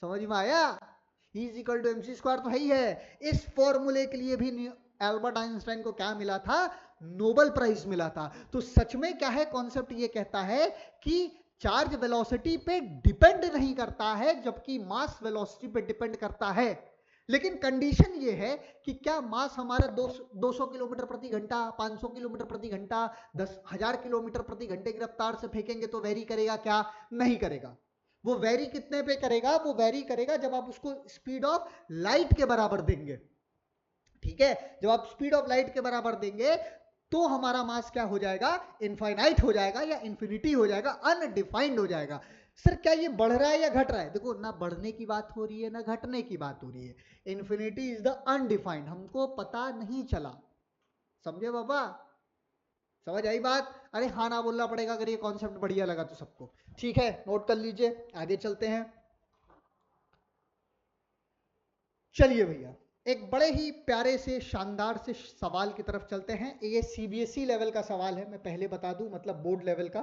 समझ में आया, E is equal to mc² तो है ही है। इस फॉर्मूले के लिए भी एल्बर्ट आइंस्टाइन को क्या मिला था, नोबेल प्राइज मिला था। तो सच में क्या है, कॉन्सेप्ट ये कहता है कि चार्ज वेलोसिटी पे डिपेंड नहीं करता है, जबकि मास वेलोसिटी पे डिपेंड करता है। लेकिन कंडीशन ये है कि क्या मास हमारा 200 किलोमीटर प्रति घंटा, 500 किलोमीटर प्रति घंटा, 10,000 किलोमीटर प्रति घंटे की रफ्तार से फेंकेंगे तो वेरी करेगा क्या, नहीं करेगा। वो वेरी कितने पे करेगा, वो वेरी करेगा जब आप उसको स्पीड ऑफ लाइट के बराबर देंगे। ठीक है, जब आप स्पीड ऑफ लाइट के बराबर देंगे तो हमारा मास क्या हो जाएगा, इनफाइनाइट हो जाएगा या इंफिनिटी हो जाएगा, अनडिफाइंड हो जाएगा। सर क्या ये बढ़ रहा है या घट रहा है, देखो ना बढ़ने की बात हो रही है ना घटने की बात हो रही है। इंफिनिटी इज द अनडिफाइंड, हमको पता नहीं चला। समझे बाबा, समझ आई बात? अरे हाँ ना बोलना पड़ेगा अगर ये कॉन्सेप्ट बढ़िया लगा तो सबको। ठीक है, नोट कर लीजिए, आगे चलते हैं। चलिए भैया, एक बड़े ही प्यारे से शानदार से सवाल की तरफ चलते हैं। ये सीबीएसई लेवल का सवाल है, मैं पहले बता दूं, मतलब बोर्ड लेवल का।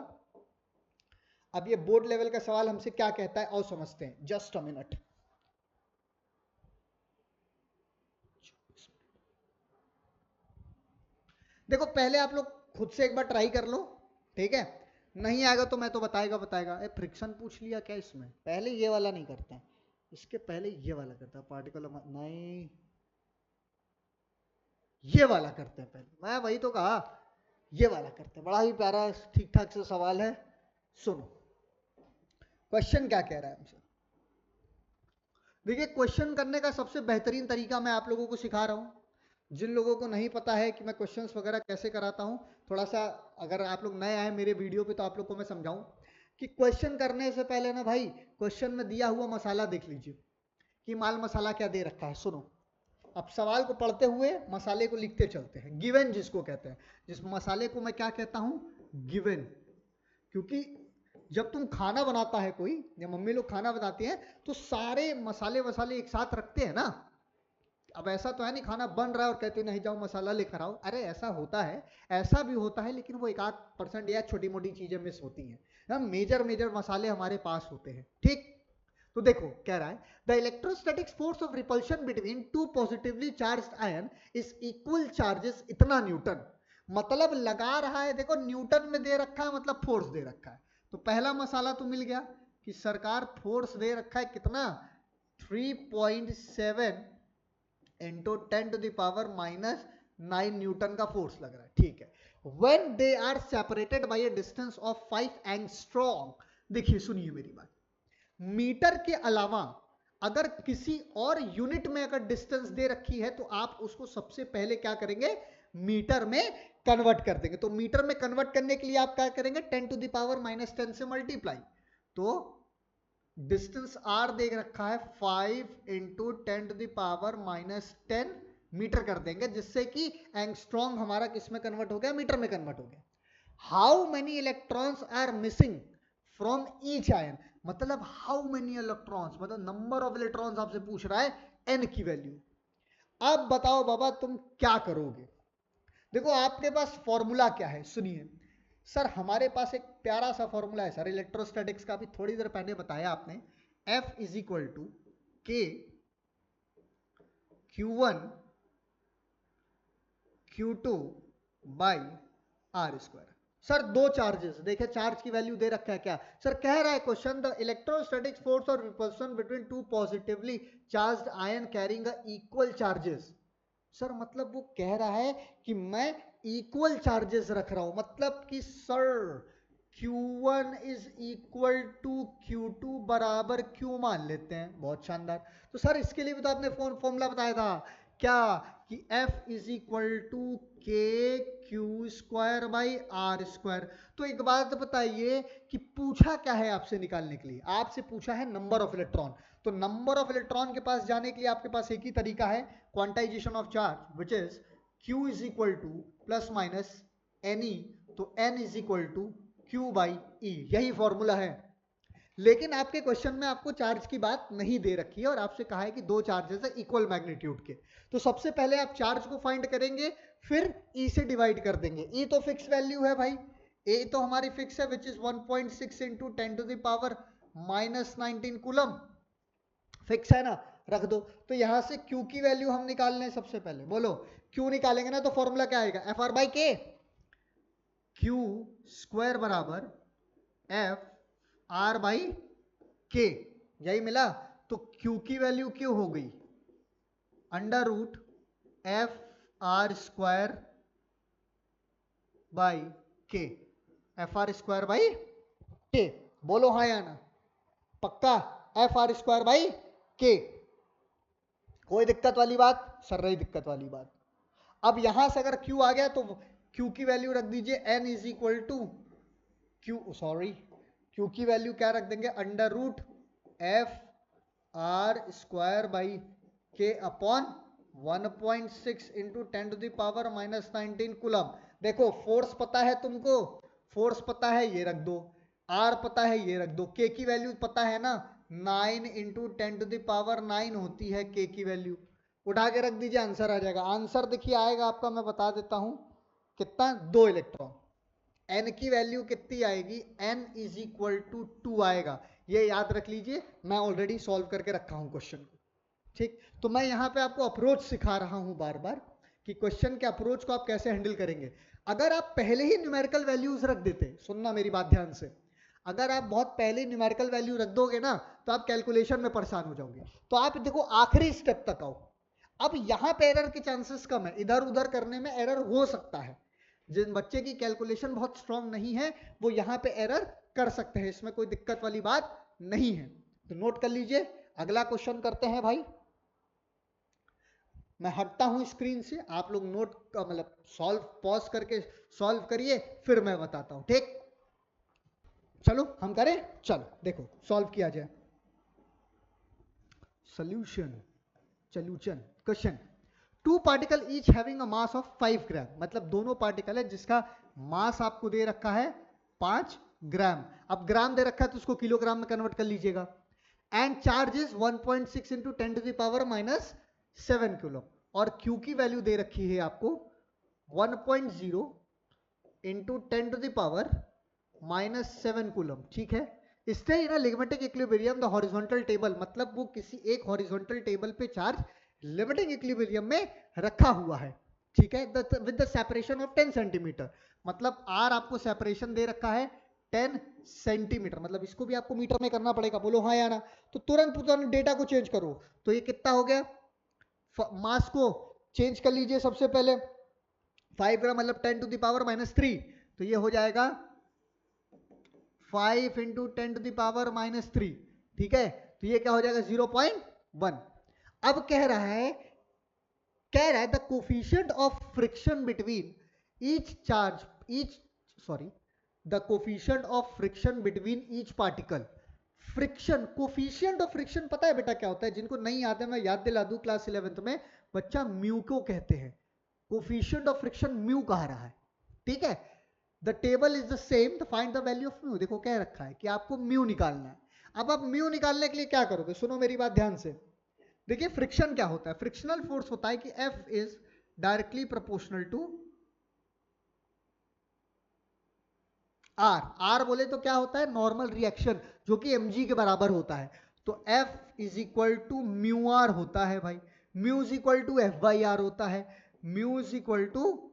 अब ये बोर्ड लेवल का सवाल हमसे क्या कहता है, आओ समझते हैं, जस्ट अ मिनट। देखो पहले आप लोग खुद से एक बार ट्राई कर लो, ठीक है, नहीं आएगा तो मैं तो बताएगा। ए फ्रिक्शन पूछ लिया क्या, इसमें पहले ये वाला नहीं करते हैं, इसके पहले ये वाला करता है, पार्टिकल नहीं, ये वाला करते हैं पहले, मैं वही तो कहा, ये वाला करते हैं। बड़ा ही प्यारा ठीक ठाक से सवाल है, सुनो क्वेश्चन क्या कह रहा है हमसे। देखिए क्वेश्चन करने का सबसे बेहतरीन तरीका मैं आप लोगों को सिखा रहा हूँ। जिन लोगों को नहीं पता है कि मैं क्वेश्चंस वगैरह कैसे कराता हूँ, थोड़ा सा अगर आप लोग नए आए मेरे वीडियो पे तो आप लोग को मैं समझाऊं कि क्वेश्चन करने से पहले ना भाई, क्वेश्चन में दिया हुआ मसाला देख लीजिए कि माल मसाला क्या दे रखा है। सुनो, अब सवाल को पढ़ते हुए मसाले को लिखते चलते हैं। गिवन जिसको कहते हैं, जिस मसाले को मैं क्या कहता हूँ, गिवन। क्योंकि जब तुम खाना बनाता है कोई, या मम्मी लोग खाना बनाती हैं, तो सारे मसाले वसाले एक साथ रखते हैं ना। अब ऐसा तो है नहीं खाना बन रहा है और कहते नहीं जाओ मसाला लेकर आओ, अरे ऐसा होता है, ऐसा भी होता है, लेकिन वो 1-8% या छोटी मोटी चीजें मिस होती हैं। हम मेजर मेजर मसाले हमारे पास होते हैं, ठीक। तो देखो क्या रहा है, the electrostatic force of repulsion between two positively charged ion is equal charges इतना न्यूटन। मतलब लगा रहा है, देखो न्यूटन में दे रखा है, मतलब फोर्स दे रखा है। तो पहला मसाला तो मिल गया कि सरकार फोर्स दे रखा है कितना, 3.7 इंटू 10⁻⁹ न्यूटन का फोर्स लग रहा है, ठीक है। When they are separated by a distance of 5 angstrom, देखिए सुनिए मेरी बात, मीटर के अलावा अगर किसी और यूनिट में अगर डिस्टेंस दे रखी है तो आप उसको सबसे पहले क्या करेंगे, मीटर में कन्वर्ट कर देंगे। तो मीटर में कन्वर्ट करने के लिए आप क्या करेंगे, 10⁻⁻10 से मल्टीप्लाई। तो डिस्टेंस आर दे रखा है 5 इंटू 10⁻⁻10 मीटर कर देंगे, जिससे कि एंगस्ट्रॉम हमारा किस में कन्वर्ट हो गया, मीटर में कन्वर्ट हो गया। How many electrons are missing from each ion, मतलब हाउ मेनी इलेक्ट्रॉन्स, मतलब नंबर ऑफ इलेक्ट्रॉन्स आपसे पूछ रहा है, एन की वैल्यू। अब बताओ बाबा तुम क्या करोगे। देखो आपके पास फॉर्मूला क्या है, सुनिए सर, हमारे पास एक प्यारा सा फॉर्मूला है सर इलेक्ट्रोस्टैटिक्स का, भी थोड़ी देर पहले बताया आपने, F इज इक्वल टू के Q1 Q2 by are square. Sir दो चार्जेस, देखिए चार्ज की वैल्यू दे रखा है क्या सर, कह रहा है क्वेश्चन, द इलेक्ट्रोस्टैटिक फोर्स और repulsion between two positively charged ion carrying equal charges. Sir मतलब वो कह रहा है कि मैं इक्वल चार्जेस रख रहा हूं, मतलब कि sir Q1 is equal to Q2 बराबर Q मान लेते हैं, बहुत शानदार। तो सर इसके लिए भी तो आपने फॉर्मूला बताया था क्या, कि F is equal to K Q square by are square. तो एक बात बताइए कि पूछा क्या है आपसे निकालने के लिए, आपसे पूछा है नंबर ऑफ इलेक्ट्रॉन। तो नंबर ऑफ इलेक्ट्रॉन के पास जाने के लिए आपके पास एक ही तरीका है, quantization of charge, which is Q is equal to plus minus NE, तो N is equal to Q by E, यही फॉर्मूला है। लेकिन आपके क्वेश्चन में आपको चार्ज की बात नहीं दे रखी है और आपसे कहा है कि दो चार्जेस है इक्वल मैग्नीट्यूड के। तो सबसे पहले आप चार्ज को फाइंड करेंगे, फिर E से डिवाइड कर देंगे। E तो फिक्स वैल्यू है भाई, A तो हमारी फिक्स है, which is 1.6 into 10⁻⁻19 coulomb, fix है ना, रख दो। तो यहां से Q की वैल्यू हम निकाल लें सबसे पहले, बोलो Q निकालेंगे ना, तो फॉर्मूला क्या आएगा, FR बाई के, Q स्क्वायर बराबर F R बाई के, यही मिला। तो Q की वैल्यू क्यों हो गई, under root FR square by K, FR square by K, बोलो हाँ या ना, पक्का FR स्क्वायर बाई के, कोई दिक्कत वाली बात, सर रही दिक्कत वाली बात। अब यहां से अगर Q आ गया तो Q की वैल्यू रख दीजिए N is equal to Q की वैल्यू क्या रख देंगे, under root FR square by K upon 1.6 into 10⁻⁻19 coulomb. देखो फोर्स पता है तुमको, फोर्स पता है, ये रख दो, R पता है, ये रख दो, K की वैल्यू पता है ना, 9 इंटू 10⁻9 होती है K की वैल्यू, उठा के रख दीजिए, आंसर आ जाएगा। आंसर देखिए आएगा आपका, मैं बता देता हूं कितना, 2 इलेक्ट्रॉन। N की वैल्यू कितनी आएगी, N इज इक्वल टू 2 आएगा, ये याद रख लीजिए, मैं ऑलरेडी सॉल्व करके रखा हूं क्वेश्चन को, ठीक। तो मैं यहां पे आपको अप्रोच सिखा रहा हूं बार बार, कि क्वेश्चन के अप्रोच को आप कैसे हैंडल करेंगे। अगर आप पहले ही न्यूमेरिकल वैल्यूज रख देते, सुनना मेरी बात ध्यान से, अगर आप बहुत पहले न्यूमेरिकल वैल्यू रख दोगे ना, तो आप कैलकुलेशन में परेशान हो जाओगे। तो आप देखो आखिरी स्टेप तक आओ। अब यहां पे एरर के चांसेस कम है, इधर उधर करने में एरर हो सकता है, जिन बच्चे की कैलकुलेशन बहुत स्ट्रांग नहीं है वो यहां पे एरर कर सकते हैं, इसमें कोई दिक्कत वाली बात नहीं है। तो नोट कर लीजिए, अगला क्वेश्चन करते हैं भाई। मैं हटता हूं स्क्रीन से, आप लोग नोट मतलब सॉल्व पॉज करके सॉल्व करिए, फिर मैं बताता हूं, ठीक। चलो हम करें, चलो देखो सॉल्व किया जाए। Solution question, two particle each having a mass of 5 gram, मतलब दोनों पार्टिकल है जिसका मास आपको दे रखा है 5 ग्राम। अब ग्राम दे रखा है तो उसको किलोग्राम में कन्वर्ट कर लीजिएगा। And charge is 1.6 into 10⁻⁻7 kilo, और Q की वैल्यू दे रखी है आपको 1.0 इंटू 10⁻⁻7 कूलम, ठीक है। Stay in a limiting equilibrium the horizontal table, मतलब वो किसी एक हॉरिजॉन्टल टेबल पे चार्ज लिमिटिंग इक्विलिब्रियम में रखा हुआ है, ठीक है, with the separation of 10 centimetre, मतलब आर आपको सेपरेशन दे रखा है 10 सेंटीमीटर, मतलब इसको भी आपको मीटर में करना पड़ेगा, बोलो हाँ या ना। तो तुरंत डेटा को चेंज करो, तो ये कितना हो गया, मास को चेंज कर लीजिए सबसे पहले, 5 ग्राम मतलब 10⁻³ तो ये हो जाएगा 5 इंटू 10⁻³ ठीक है, तो ये क्या हो जाएगा 0.1। अब कह रहा है the coefficient of friction between the coefficient of friction between each particle. Friction, coefficient of friction पता है बेटा क्या होता है, जिनको नहीं याद है मैं याद दिला दूं, क्लास 11th में बच्चा म्यू को कहते हैं, कोफिशिएंट ऑफ फ्रिक्शन म्यू कहा रहा है, ठीक है। The table is the same, find the value of mu, देखो कह रखा है कि आपको म्यू निकालना है। अब आप म्यू निकालने के लिए क्या करोगे, सुनो मेरी बात ध्यान से। देखिए फ्रिक्शन क्या होता है, फ्रिक्शनल फोर्स होता है कि F is directly proportional to R बोले तो क्या होता है, नॉर्मल रिएक्शन, जो कि mg के बराबर होता है। तो F is equal to mu R होता है भाई, mu is equal to F by R होता है, mu is equal to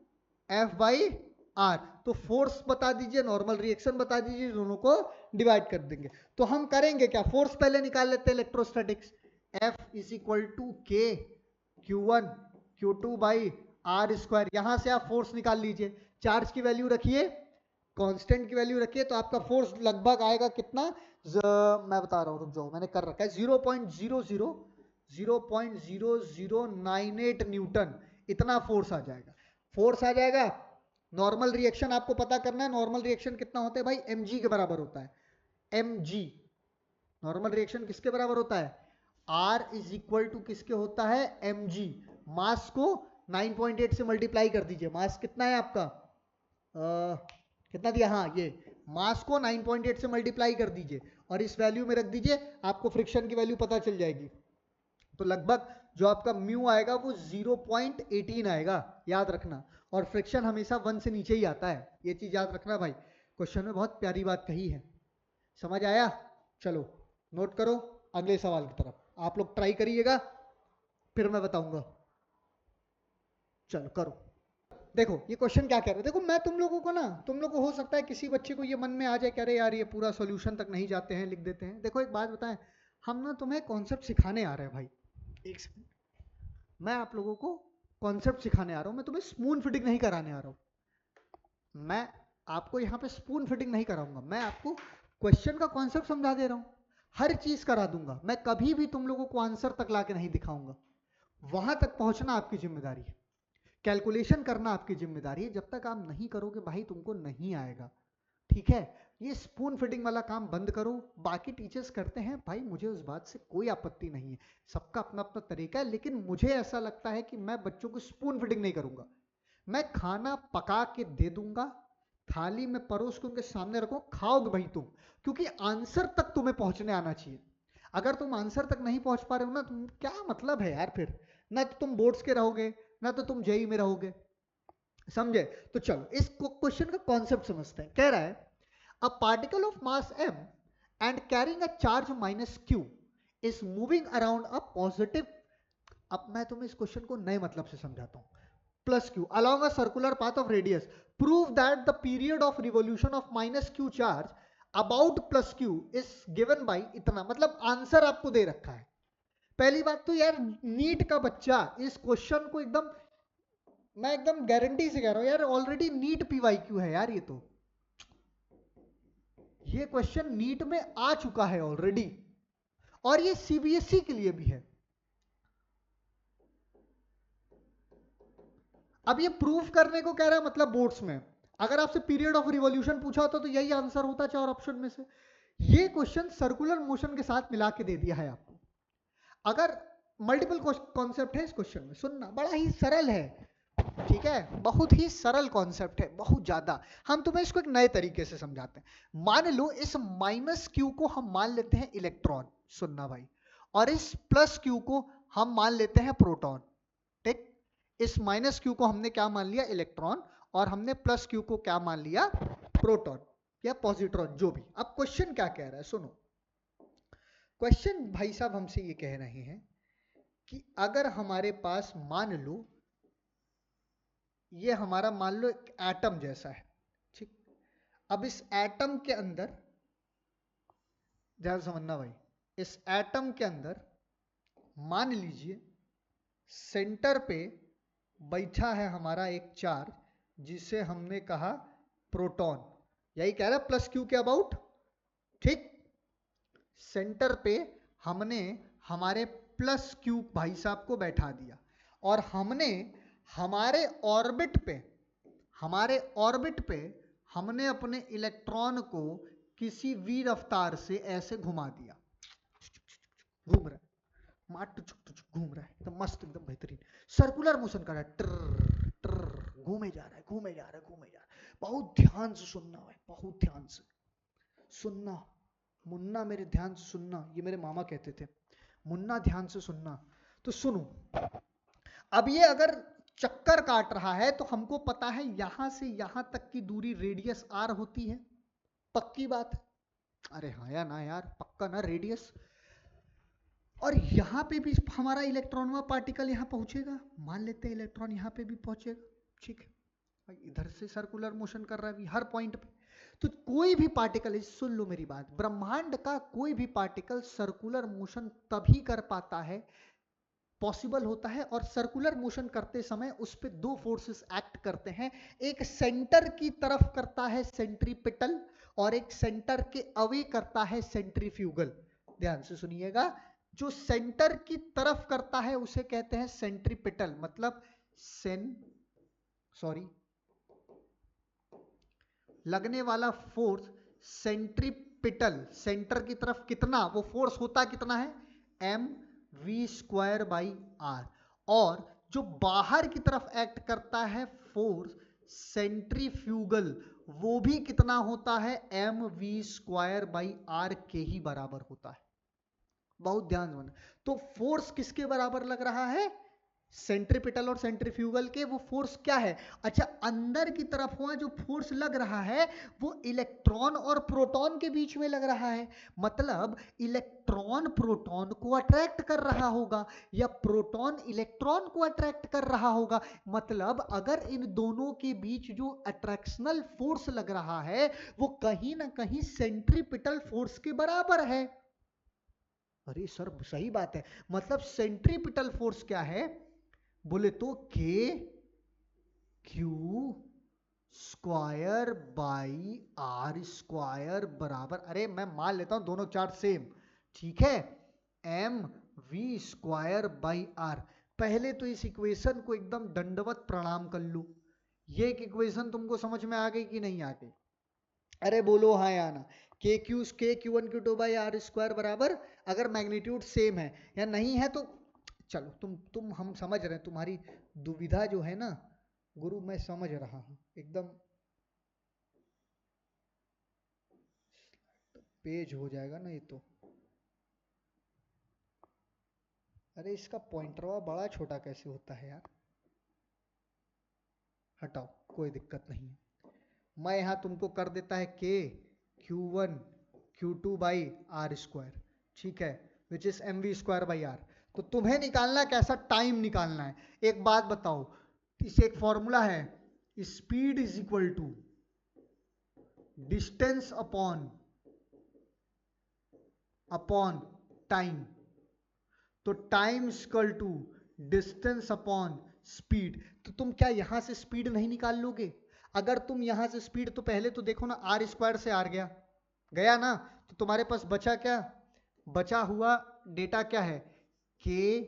F by R. तो फोर्स बता दीजिए, नॉर्मल रिएक्शन बता दीजिए, दोनों को डिवाइड कर देंगे। तो हम करेंगे क्या, फोर्स पहले निकाल लेते हैं electrostatics, F is equal to K Q1 Q2 by are square, यहां से आप फोर्स निकाल लीजिए, चार्ज की वैल्यू रखिए, कांस्टेंट की वैल्यू रखिए, तो आपका फोर्स लगभग आएगा कितना, मैं बता रहा हूं, रुक जाओ मैंने कर रखा है, 0.0098 न्यूटन, इतना फोर्स आ जाएगा, फोर्स आ जाएगा। नॉर्मल रिएक्शन आपको पता करना है, नॉर्मल रिएक्शन कितना होता है भाई, mg के बराबर होता है, mg नॉर्मल रिएक्शन किसके बराबर होता है, R इज इक्वल टू किसके होता है, mg। मास को 9.8 से मल्टीप्लाई कर दीजिए, मास कितना है आपका, कितना दिया, हाँ ये मास को 9.8 से मल्टीप्लाई कर दीजिए और इस वैल्यू में रख दीजिए, आपको फ्रिक्शन की वैल्यू पता चल जाएगी। तो लगभग जो आपका म्यू आएगा वो 0.18 आएगा, याद रखना, और फ्रिक्शन हमेशा 1 से नीचे ही आता है, ये चीज याद रखना भाई, क्वेश्चन में बहुत प्यारी बात कही है, समझ आया। चलो नोट करो अगले सवाल की तरफ, आप लोग ट्राई करिएगा फिर मैं बताऊंगा, चलो करो। देखो ये क्वेश्चन क्या कह रहा है, देखो मैं तुम लोगों को ना, तुम लोग को हो सकता है किसी बच्चे को ये मन में आ जाए, कह रहे यार ये पूरा सॉल्यूशन तक नहीं जाते हैं, लिख देते हैं। देखो एक बात बताएं, हम ना तुम्हें कॉन्सेप्ट सिखाने आ रहे हैं भाई, एक सेकंड, मैं आप लोगों को कॉन्सेप्ट सिखाने आ रहा हूं, मैं तुम्हें स्पून फिटिंग नहीं कराने आ रहा हूं, मैं आपको यहाँ पे स्पून फिटिंग नहीं कराऊंगा, मैं आपको क्वेश्चन का कॉन्सेप्ट समझा दे रहा हूँ, हर चीज करा दूंगा, मैं कभी भी तुम लोगों को आंसर तक लाके नहीं दिखाऊंगा, वहां तक पहुंचना आपकी जिम्मेदारी है, कैलकुलेशन करना आपकी जिम्मेदारी है, जब तक आप नहीं करोगे भाई तुमको नहीं आएगा, ठीक है। ये स्पून फिटिंग वाला काम बंद करो, बाकी टीचर्स करते हैं भाई, मुझे उस बात से कोई आपत्ति नहीं है, सबका अपना अपना तरीका है, लेकिन मुझे ऐसा लगता है कि मैं बच्चों को स्पून फिटिंग नहीं करूंगा, मैं खाना पका के दे दूंगा, थाली में परोस के उनके सामने रखो, खाओगे भाई तुम, क्योंकि आंसर तक तुम्हें पहुंचने आना चाहिए। अगर तुम आंसर तक नहीं पहुंच पा रहे हो ना, तुम क्या मतलब है यार, फिर ना तो तुम बोर्ड्स के रहोगे ना तो तुम जेई में रहोगे, समझे। तो चलो इस क्वेश्चन का कॉन्सेप्ट समझते हैं। कह रहा है a particle of mass m and carrying a charge -q is moving around a positive, अब मैं तुम्हें इस क्वेश्चन को नए मतलब से समझाता हूं, +q along a circular path of radius, prove that the period of revolution of -q charge about +q is given by इतना, मतलब आंसर आपको दे रखा है। पहली बात तो यार नीट का बच्चा इस क्वेश्चन को एकदम, मैं एकदम गारंटी से कह रहा हूं यार, ऑलरेडी नीट PYQ है यार, ये क्वेश्चन नीट में आ चुका है ऑलरेडी, और ये CBSE के लिए भी है। अब ये प्रूफ करने को कह रहा है, मतलब बोर्ड्स में अगर आपसे पीरियड ऑफ रिवॉल्यूशन पूछा होता तो यही आंसर होता 4 ऑप्शन में से, ये क्वेश्चन सर्कुलर मोशन के साथ मिला के दे दिया है आपको। अगर मल्टीपल कॉन्सेप्ट है इस क्वेश्चन में, सुनना बड़ा ही सरल है, ठीक है, बहुत ही सरल कॉन्सेप्ट है, बहुत ज्यादा। हम तुम्हें इसको एक नए तरीके से समझाते हैं। मान लो इस -q को हम मान लेते हैं इलेक्ट्रॉन, सुनना भाई, और इस +q को हम मान लेते हैं प्रोटॉन, ठीक। इस -q को हमने क्या मान लिया, इलेक्ट्रॉन, और हमने +q को क्या मान लिया, प्रोटॉन। या पॉजिट्रॉन, जो भी। अब क्वेश्चन क्या कह रहा है सुनो। क्वेश्चन भाई साहब हमसे ये कह रहे हैं कि अगर हमारे पास मान लो ये हमारा मान लो एक एटम जैसा है, ठीक। अब इस एटम के अंदर ध्यान समझना भाई, इस एटम के अंदर मान लीजिए सेंटर पे बैठा है हमारा एक चार्ज जिसे हमने कहा प्रोटॉन, यही कह रहा है प्लस क्यू के अबाउट, ठीक। सेंटर पे हमने हमारे प्लस क्यू भाई साहब को बैठा दिया और हमने हमारे ऑर्बिट पे हमने अपने इलेक्ट्रॉन को किसी v रफ्तार से ऐसे घुमा दिया, घूम रहा है, मार टुचुक टुचुक घूम रहा है, एकदम मस्त, एकदम बेहतरीन सर्कुलर मोशन कर रहा है, ट्र ट्र घूमे जा रहा है, घूमे जा रहा है, घूमे जा रहा है। बहुत ध्यान से सुनना भाई, बहुत ध्यान से सुनना, मुन्ना मेरे ध्यान से सुनना, ये मेरे मामा कहते थे, मुन्ना ध्यान से सुनना। तो सुनो, अब ये अगर चक्कर काट रहा है तो हमको पता है यहां से यहां तक की दूरी रेडियस आर होती है, पक्की बात है। अरे हाँ या ना यार, पक्का ना रेडियस। और यहां पे भी हमारा इलेक्ट्रॉन पार्टिकल यहां पहुंचेगा, मान लेते हैं इलेक्ट्रॉन यहां पे भी पहुंचेगा, ठीक है भाई, इधर से सर्कुलर मोशन कर रहा है हर पॉइंट पे। तो कोई भी पार्टिकल, सुन लो मेरी बात, ब्रह्मांड का कोई भी पार्टिकल सर्कुलर मोशन तभी कर पाता है, पॉसिबल होता है, और सर्कुलर मोशन करते समय उस पे दो फोर्सेस एक्ट करते हैं, एक सेंटर की तरफ करता है सेंट्रीपिटल और एक सेंटर के अवे करता है सेंट्रीफ्यूगल। ध्यान से सुनिएगा, जो सेंटर की तरफ करता है उसे कहते हैं सेंट्रीपिटल, मतलब लगने वाला फोर्स सेंट्रीपिटल, सेंटर की तरफ कितना, वो फोर्स होता कितना है, M V square by R. और जो बाहर की तरफ एक्ट करता है फोर्स सेंट्रीफ्यूगल, वो भी कितना होता है, M V square by R के ही बराबर होता है। बहुत ध्यान से, तो फोर्स किसके बराबर लग रहा है, सेंट्रीपिटल और सेंट्रीफ्यूगल के। वो फोर्स क्या है, अच्छा अंदर की तरफ हुआ जो फोर्स लग रहा है वो इलेक्ट्रॉन और प्रोटॉन के बीच में लग रहा है, मतलब इलेक्ट्रॉन प्रोटॉन को अट्रैक्ट कर रहा होगा या प्रोटॉन इलेक्ट्रॉन को अट्रैक्ट कर रहा होगा। मतलब अगर इन दोनों के बीच जो अट्रैक्शनल फोर्स लग रहा है वो कहीं ना कहीं सेंट्रीपिटल फोर्स के बराबर है। अरे सर सही बात है, मतलब सेंट्रीपिटल फोर्स क्या है बोले तो K Q square by are square बराबर, अरे मैं मान लेता हूं दोनों चार्ट सेम, ठीक है, M V square by R. पहले तो इस इक्वेशन को एकदम दंडवत प्रणाम कर लो। ये एक इक्वेशन तुमको समझ में आ गई कि नहीं आ गई, अरे बोलो हाँ या ना। K Q one Q two by are square बराबर, अगर मैग्नीट्यूड सेम है या नहीं है तो चलो तुम हम समझ रहे हैं, तुम्हारी दुविधा जो है ना गुरु मैं समझ रहा हूं एकदम। पेज हो जाएगा ना ये तो, अरे इसका पॉइंटरवा बड़ा छोटा कैसे होता है यार, हटाओ कोई दिक्कत नहीं है, मैं यहां तुमको कर देता है K Q one Q two by are square, ठीक है, which is M V square by R. तो तुम्हें निकालना है कैसा टाइम निकालना है। एक बात बताओ, इसे एक फॉर्मूला है, speed is equal to distance upon time, तो time equal to distance upon speed. तो तुम क्या यहां से स्पीड नहीं निकाल लोगे, अगर तुम यहां से स्पीड, तो पहले तो देखो ना आर स्क्वायर से आर गया ना, तो तुम्हारे पास बचा क्या, बचा हुआ डेटा क्या है, K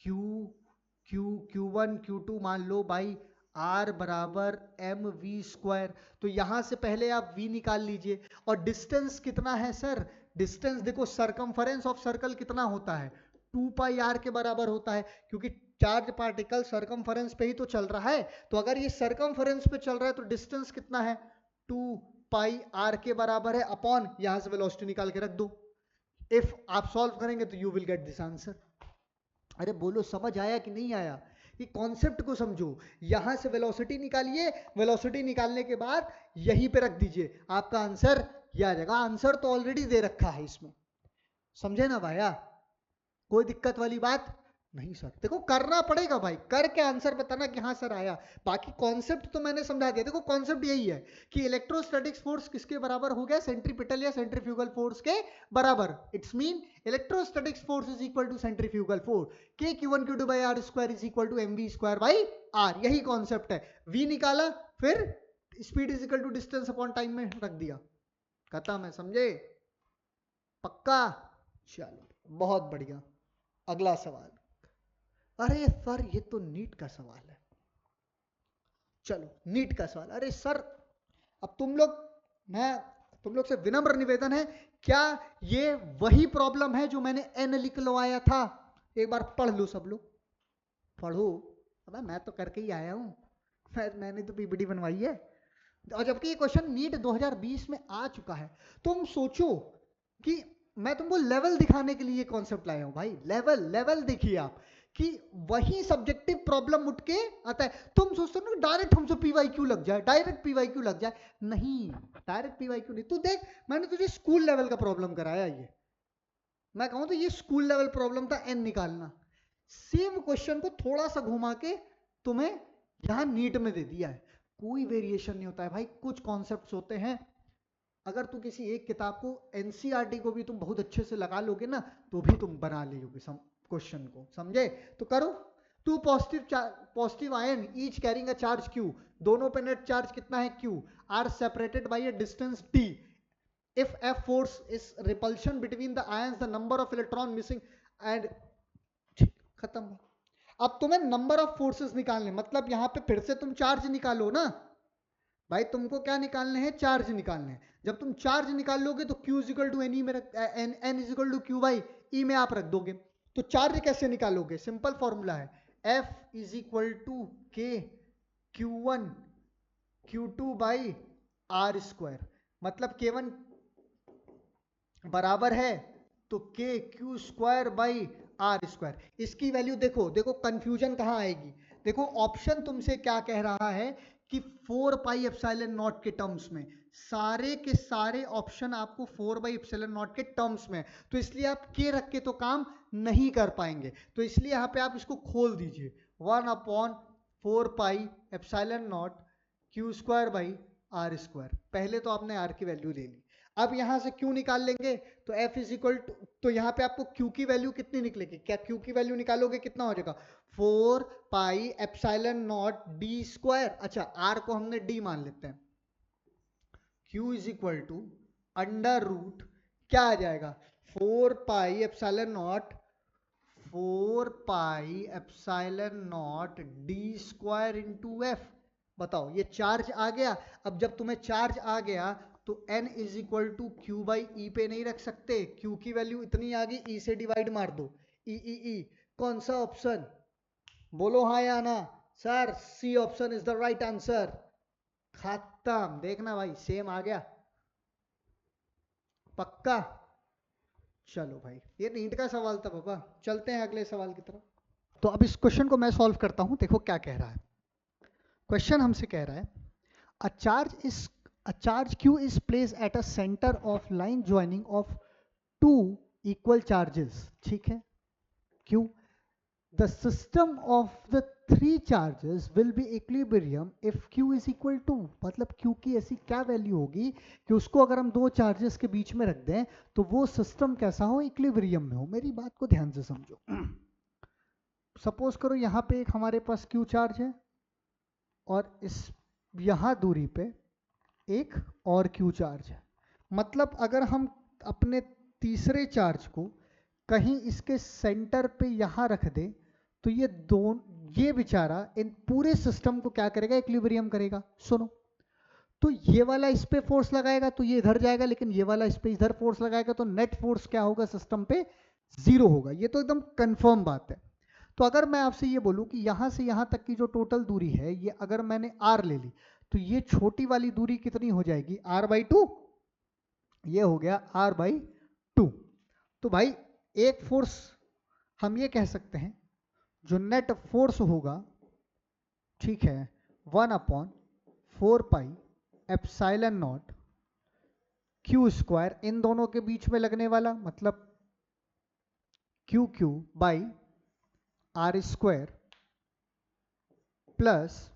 Q one Q to मान लो बाई आर बराबर एम वी स्क्वायर। तो यहां से पहले आप v निकाल लीजिए, और डिस्टेंस कितना है सर, डिस्टेंस देखो सरकमफरेंस ऑफ सर्कल कितना होता है, 2 पाई आर के बराबर होता है, क्योंकि चार्ज पार्टिकल सरकमफरेंस पे ही तो चल रहा है। तो अगर ये सरकमफरेंस पे चल रहा है तो डिस्टेंस कितना है, 2 पाई आर के बराबर है, अपॉन यहां से वेलोसिटी निकाल के रख दो। इफ आप सॉल्व करेंगे तो you will get this answer. अरे बोलो समझ आया कि नहीं आया, कि कॉन्सेप्ट को समझो। यहां से वेलोसिटी निकालिए, वेलोसिटी निकालने के बाद यहीं पे रख दीजिए, आपका आंसर ये आ जाएगा। आंसर तो ऑलरेडी दे रखा है इसमें, समझे ना भैया? कोई दिक्कत वाली बात नहीं सर। देखो करना पड़ेगा भाई, करके आंसर बताना कि हाँ सर आया। बाकी कॉन्सेप्ट तो मैंने समझा दिया। देखो कॉन्सेप्ट यही है कि इलेक्ट्रोस्टैटिक्स फोर्स किसके बराबर हो गया? सेंट्रीपिटल या सेंट्रीफ्यूगल फोर्स के बराबर। It's mean electrostatics force is equal to centrifugal force, K Q1 Q2 by are square is equal to mv square by R. यही कॉन्सेप्ट है। v निकाला, फिर speed is equal to distance upon time में रख दिया, खत्म है। समझे? पक्का? चलो बहुत बढ़िया। अगला सवाल। अरे सर ये तो नीट का सवाल है। चलो नीट का सवाल। अरे सर अब तुम लोग से विनम्र निवेदन है, क्या ये वही प्रॉब्लम है जो मैंने एन लिखवाया था? एक बार पढ़ लो सब लोग, पढ़ो। अबे मैं तो करके ही आया हूं, मैंने तो पीपीटी बनवाई है। और जबकि ये क्वेश्चन नीट 2020 में आ चुका है। तुम सोचो कि मैं तुमको लेवल दिखाने के लिए कॉन्सेप्ट लाया हूं भाई। लेवल लेवल देखिए आप, कि वही सब्जेक्टिव प्रॉब्लम उठ के आता है। तुम सोचते हो ना डायरेक्ट हमसे पीवाईक्यू लग जाए, डायरेक्ट पीवाईक्यू लग जाए। नहीं, डायरेक्ट पीवाईक्यू नहीं। तू देख, मैंने तुझे स्कूल लेवल का प्रॉब्लम कराया। ये मैं कहूं तो ये स्कूल लेवल प्रॉब्लम था, एन निकालना। सेम क्वेश्चन को थोड़ा सा घुमा के तुम्हें यहां नीट में दे दिया है। कोई वेरिएशन नहीं होता है भाई, कुछ कॉन्सेप्ट्स होते हैं। अगर तू किसी एक किताब को, एनसीईआरटी को भी तुम बहुत अच्छे से लगा लोगे ना, तो भी तुम बना लोगे क्वेश्चन को। समझे? तो करो। Two positive ion each carrying a charge Q, दोनों पे नेट चार्ज कितना है Q, are separated by a distance T। If F force is repulsion between the ions, the number of electron missing and, खत्म। अब तुम्हें number of forces निकालने, मतलब यहां पे फिर से तुम चार्ज निकालो ना भाई। तुमको क्या निकालने हैं? चार्ज निकालने हैं। जब तुम चार्ज निकाल लोगे तो Q is equal to n, n is equal to q by e में आप रख दोगे। तो चार्ज कैसे निकालोगे? सिंपल फॉर्मूला है, F इज इक्वल टू के Q1 Q2 by are square. मतलब K1 बराबर है तो K Q square by are square. इसकी वैल्यू देखो, देखो कंफ्यूजन कहां आएगी। देखो ऑप्शन तुमसे क्या कह रहा है कि 4 पाई एप्सिलॉन नॉट के टर्म्स में, सारे के सारे ऑप्शन आपको 4 बाई एप्सिलॉन नॉट के टर्म्स में, तो इसलिए आप के रख के तो काम नहीं कर पाएंगे। तो इसलिए यहां पे आप इसको खोल दीजिए, 1/4 pi epsilon not Q square by are square. पहले तो आपने आर की वैल्यू ले ली। अब यहां से क्यू निकाल लेंगे तो एफ इज इक्वल टू, तो यहां पे आपको क्यू की वैल्यू कितनी निकलेगी? क्या क्यू की वैल्यू निकालोगे कितना हो जाएगा? 4 pi epsilon naught D square. अच्छा आर को हमने डी मान लेते हैं। Q is equal to under root, क्या आ जाएगा? 4 pi epsilon naught, 4 pi epsilon naught D square into F. बताओ ये चार्ज आ गया। अब जब तुम्हें चार्ज आ गया तो n is equal to q by e पे नहीं रख सकते, q की वैल्यू इतनी आ गई, e से डिवाइड मार दो, ई। कौन सा ऑप्शन? बोलो हाँ या ना। Sir C option is the right answer. खत्म। देखना भाई सेम आ गया, पक्का? चलो भाई ये नीट का सवाल था पापा। चलते हैं अगले सवाल की तरफ। तो अब इस क्वेश्चन को मैं सॉल्व करता हूं। देखो क्या कह रहा है क्वेश्चन। हमसे कह रहा है a charge q is placed at a center of line joining of two equal charges, ठीक है q, the system of the three charges will be equilibrium if q is equal to, मतलब q की ऐसी क्या value होगी कि उसको अगर हम दो चार्जेस के बीच में रख दें तो वो सिस्टम कैसा हो? इक्विलिब्रियम में हो। मेरी बात को ध्यान से समझो। सपोज करो यहां पे एक हमारे पास q चार्ज है और इस यहां दूरी पे एक और क्यू चार्ज है। मतलब अगर हम अपने तीसरे चार्ज को कहीं इसके सेंटर पे यहां रख दें तो ये बेचारा इन पूरे सिस्टम को क्या करेगा? इक्विलिब्रियम करेगा। सुनो, तो ये वाला इस पे फोर्स लगाएगा तो ये इधर जाएगा, लेकिन ये वाला इस पे इधर फोर्स लगाएगा तो नेट फोर्स क्या होगा? सिस्टम पे 0 होगा। ये तो एकदम कंफर्म बात है। तो अगर मैं आपसे ये बोलूं कि यहां से यहां तक की जो टोटल दूरी है, ये अगर मैंने r ले ली तो ये छोटी वाली दूरी कितनी हो जाएगी? r/2। ये हो गया r/2। तो भाई एक फोर्स हम ये कह सकते हैं जो नेट फोर्स होगा, ठीक है, 1/4 pi epsilon not Q square, इन दोनों के बीच में लगने वाला, मतलब q by are square plus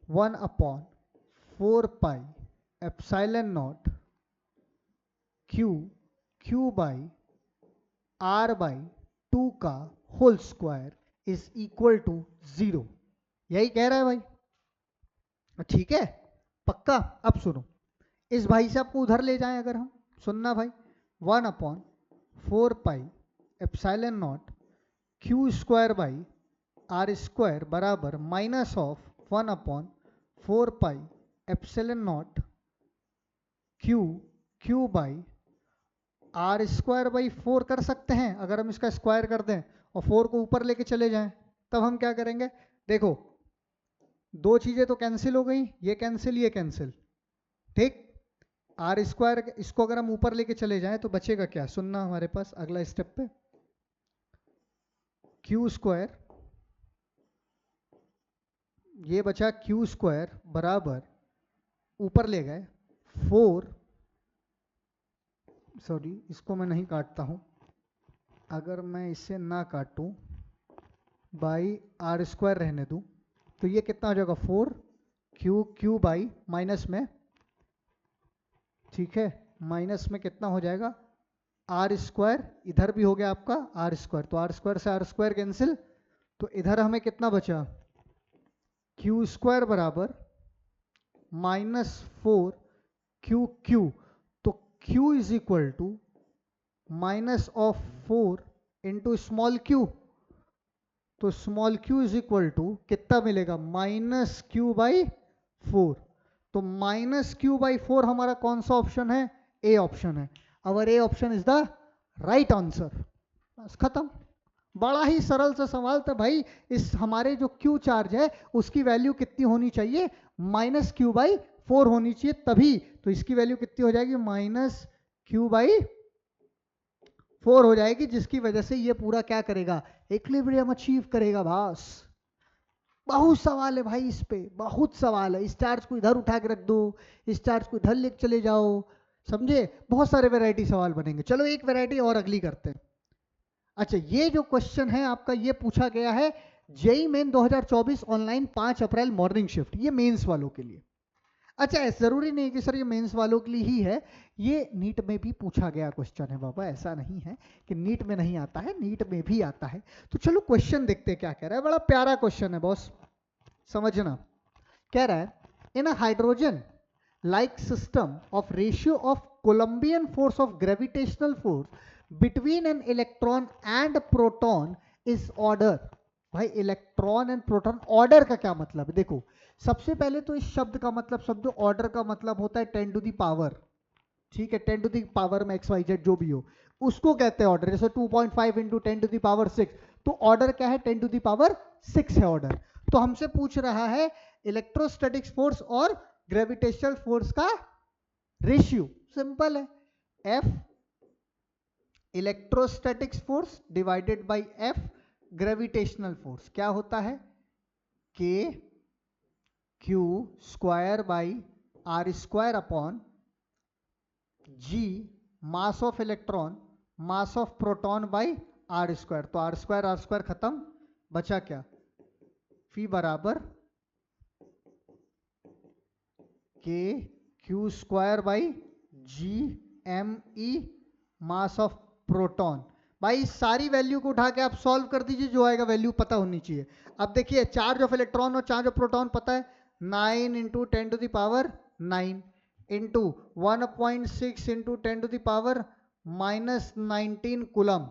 1/4 pi epsilon not q by r by 2 का whole square is equal to 0। यही कह रहा है भाई, ठीक है, पक्का। अब सुनो, इस भाई साहब को उधर ले जाएं अगर हम, सुनना भाई, 1/4 pi epsilon not Q square by are square बराबर minus of 1/4 pi epsilon not q by are square by 4 कर सकते हैं। अगर हम इसका स्क्वायर कर दें और 4 को ऊपर लेके चले जाएं, तब हम क्या करेंगे, देखो दो चीजें तो कैंसिल हो गई, ये कैंसिल ये कैंसिल, ठीक। आर स्क्वायर इसको अगर हम ऊपर लेके चले जाएं तो बचेगा क्या, सुनना हमारे पास अगला स्टेप पे, क्यू स्क्वायर, ये बचा क्यू स्क्वायर बराबर ऊपर ले गए 4, सॉरी इसको मैं नहीं काटता हूं, अगर मैं इसे ना काटूं बाई आर स्क्वायर रहने दूं तो ये कितना हो जाएगा 4 क्यू बाई माइनस में, ठीक है, माइनस में कितना हो जाएगा आर स्क्वायर, इधर भी हो गया आपका आर स्क्वायर, तो आर स्क्वायर से आर स्क्वायर कैंसिल, तो इधर हमें कितना बचा क्यू स्क्वायर बराबर -4 क्यू, तो q is equal to minus of 4 into small q, तो small q is equal to कितना मिलेगा -q/4, तो -q/4 हमारा कौन सा ऑप्शन है, ए ऑप्शन है। Or a option is the right answer. बस खत्म, बड़ा ही सरल सा सवाल था भाई। इस हमारे जो क्यू चार्ज है उसकी वैल्यू कितनी होनी चाहिए, -q/4 होनी चाहिए, तभी तो इसकी वैल्यू कितनी हो जाएगी -q/4 हो जाएगी, जिसकी वजह से ये पूरा क्या करेगा, इक्विलिब्रियम अचीव करेगा। बस बहुत सवाल है भाई इस पे, बहुत सवाल है। इस चार्ज को इधर उठा के रख दो, इस चार्ज को इधर लेके चले जाओ, समझे, बहुत सारे वैरायटी सवाल बनेंगे। चलो एक वैरायटी और अगली करते हैं। अच्छा, ये जो क्वेश्चन है आपका, ये पूछा गया है जेई मेन 2024 ऑनलाइन 5 अप्रैल मॉर्निंग शिफ्ट, ये मेंस वालों के लिए। अच्छा, जरूरी नहीं कि सर ये मेंस वालों के लिए ही है, ये नीट में भी पूछा गया क्वेश्चन है बाबा, ऐसा नहीं है कि नीट में नहीं आता है, नीट में भी आता है। तो चलो क्वेश्चन देखते हैं क्या कह रहा है। बड़ा प्यारा क्वेश्चन है बॉस, समझना। कह रहा है, in a hydrogen like system of ratio of coulombian force of gravitational force between an electron and proton is order. भाई इलेक्ट्रॉन एंड प्रोटॉन, ऑर्डर का क्या मतलब है, देखो सबसे पहले तो इस शब्द का मतलब, शब्द ऑर्डर का मतलब होता है 10 टू द पावर, ठीक है, 10 टू द पावर में XYZ जो भी हो उसको कहते हैं ऑर्डर। जैसे 2.5 इंटू 10 टू द पावर 6, तो ऑर्डर क्या है, 10 टू द पावर 6 है ऑर्डर। तो हमसे पूछ रहा है इलेक्ट्रोस्टैटिक्स फोर्स और ग्रेविटेशनल फोर्स का रेशियो, सिंपल है, F electrostatics force divided by F gravitational force क्या होता है, K Q square by R square upon G mass of electron mass of proton by R square. तो R square खत्म, बचा क्या, फी बराबर K Q square by G M/E mass of proton. भाई सारी वैल्यू को उठा के आप सॉल्व कर दीजिए, जो आएगा वैल्यू पता होनी चाहिए। अब देखिए चार्ज ऑफ इलेक्ट्रॉन और चार्ज ऑफ प्रोटॉन पता है, 9 into 10 to the power 9 into 1.6 into 10 to the power -19 coulomb,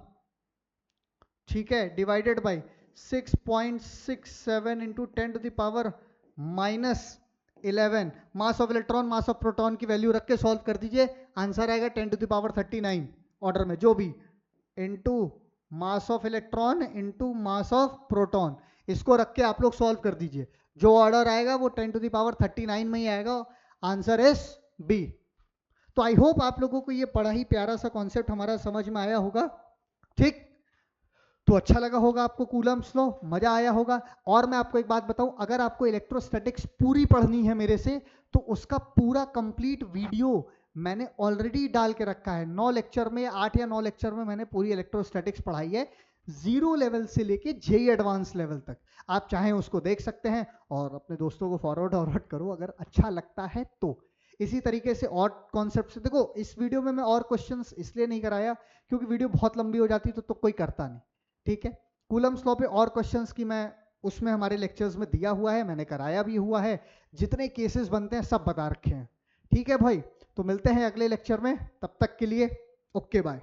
ठीक है, divided by 6.67 into 10 to the power -11। Mass of electron mass of proton की वैल्यू रख के सॉल्व कर दीजिए, आंसर आएगा 10 टू द पावर 39 ऑर्डर में जो भी, into mass of electron into mass of proton, इसको रख के आप लोग सॉल्व कर दीजिए, जो ऑर्डर आएगा वो 10 टू द पावर 39 में ही आएगा, आंसर इज बी। तो आई होप आप लोगों को ये बड़ा ही प्यारा सा कॉन्सेप्ट हमारा समझ में आया होगा, ठीक। तो अच्छा लगा होगा आपको कूलम्ब्स लॉ, मजा आया होगा। और मैं आपको एक बात बताऊं, अगर आपको इलेक्ट्रोस्टैटिक्स पूरी पढ़नी है मेरे से, तो उसका पूरा कंप्लीट वीडियो मैंने ऑलरेडी डाल के रखा है। 9 लेक्चर में, 8 या 9 लेक्चर में मैंने पूरी इलेक्ट्रोस्टैटिक्स पढ़ाई है, जीरो लेवल से लेके जेई एडवांस लेवल तक। आप चाहें उसको देख सकते हैं और अपने दोस्तों को फॉरवर्ड फॉरवर्ड करो अगर अच्छा लगता है तो। इसी तरीके से और कॉन्सेप्ट से देखो, इस वीडियो में मैं और क्वेश्चंस इसलिए नहीं कराया क्योंकि वीडियो बहुत लंबी हो जाती तो कोई करता नहीं। ठीक है, कूलम्स लॉ पे और क्वेश्चंस की मैं उसमें हमारे लेक्चर्स में दिया हुआ है, मैंने कराया भी हुआ है, जितने केसेस बनते हैं सब बता रखे हैं। ठीक है भाई, तो मिलते हैं अगले लेक्चर में, तब तक के लिए ओके बाय।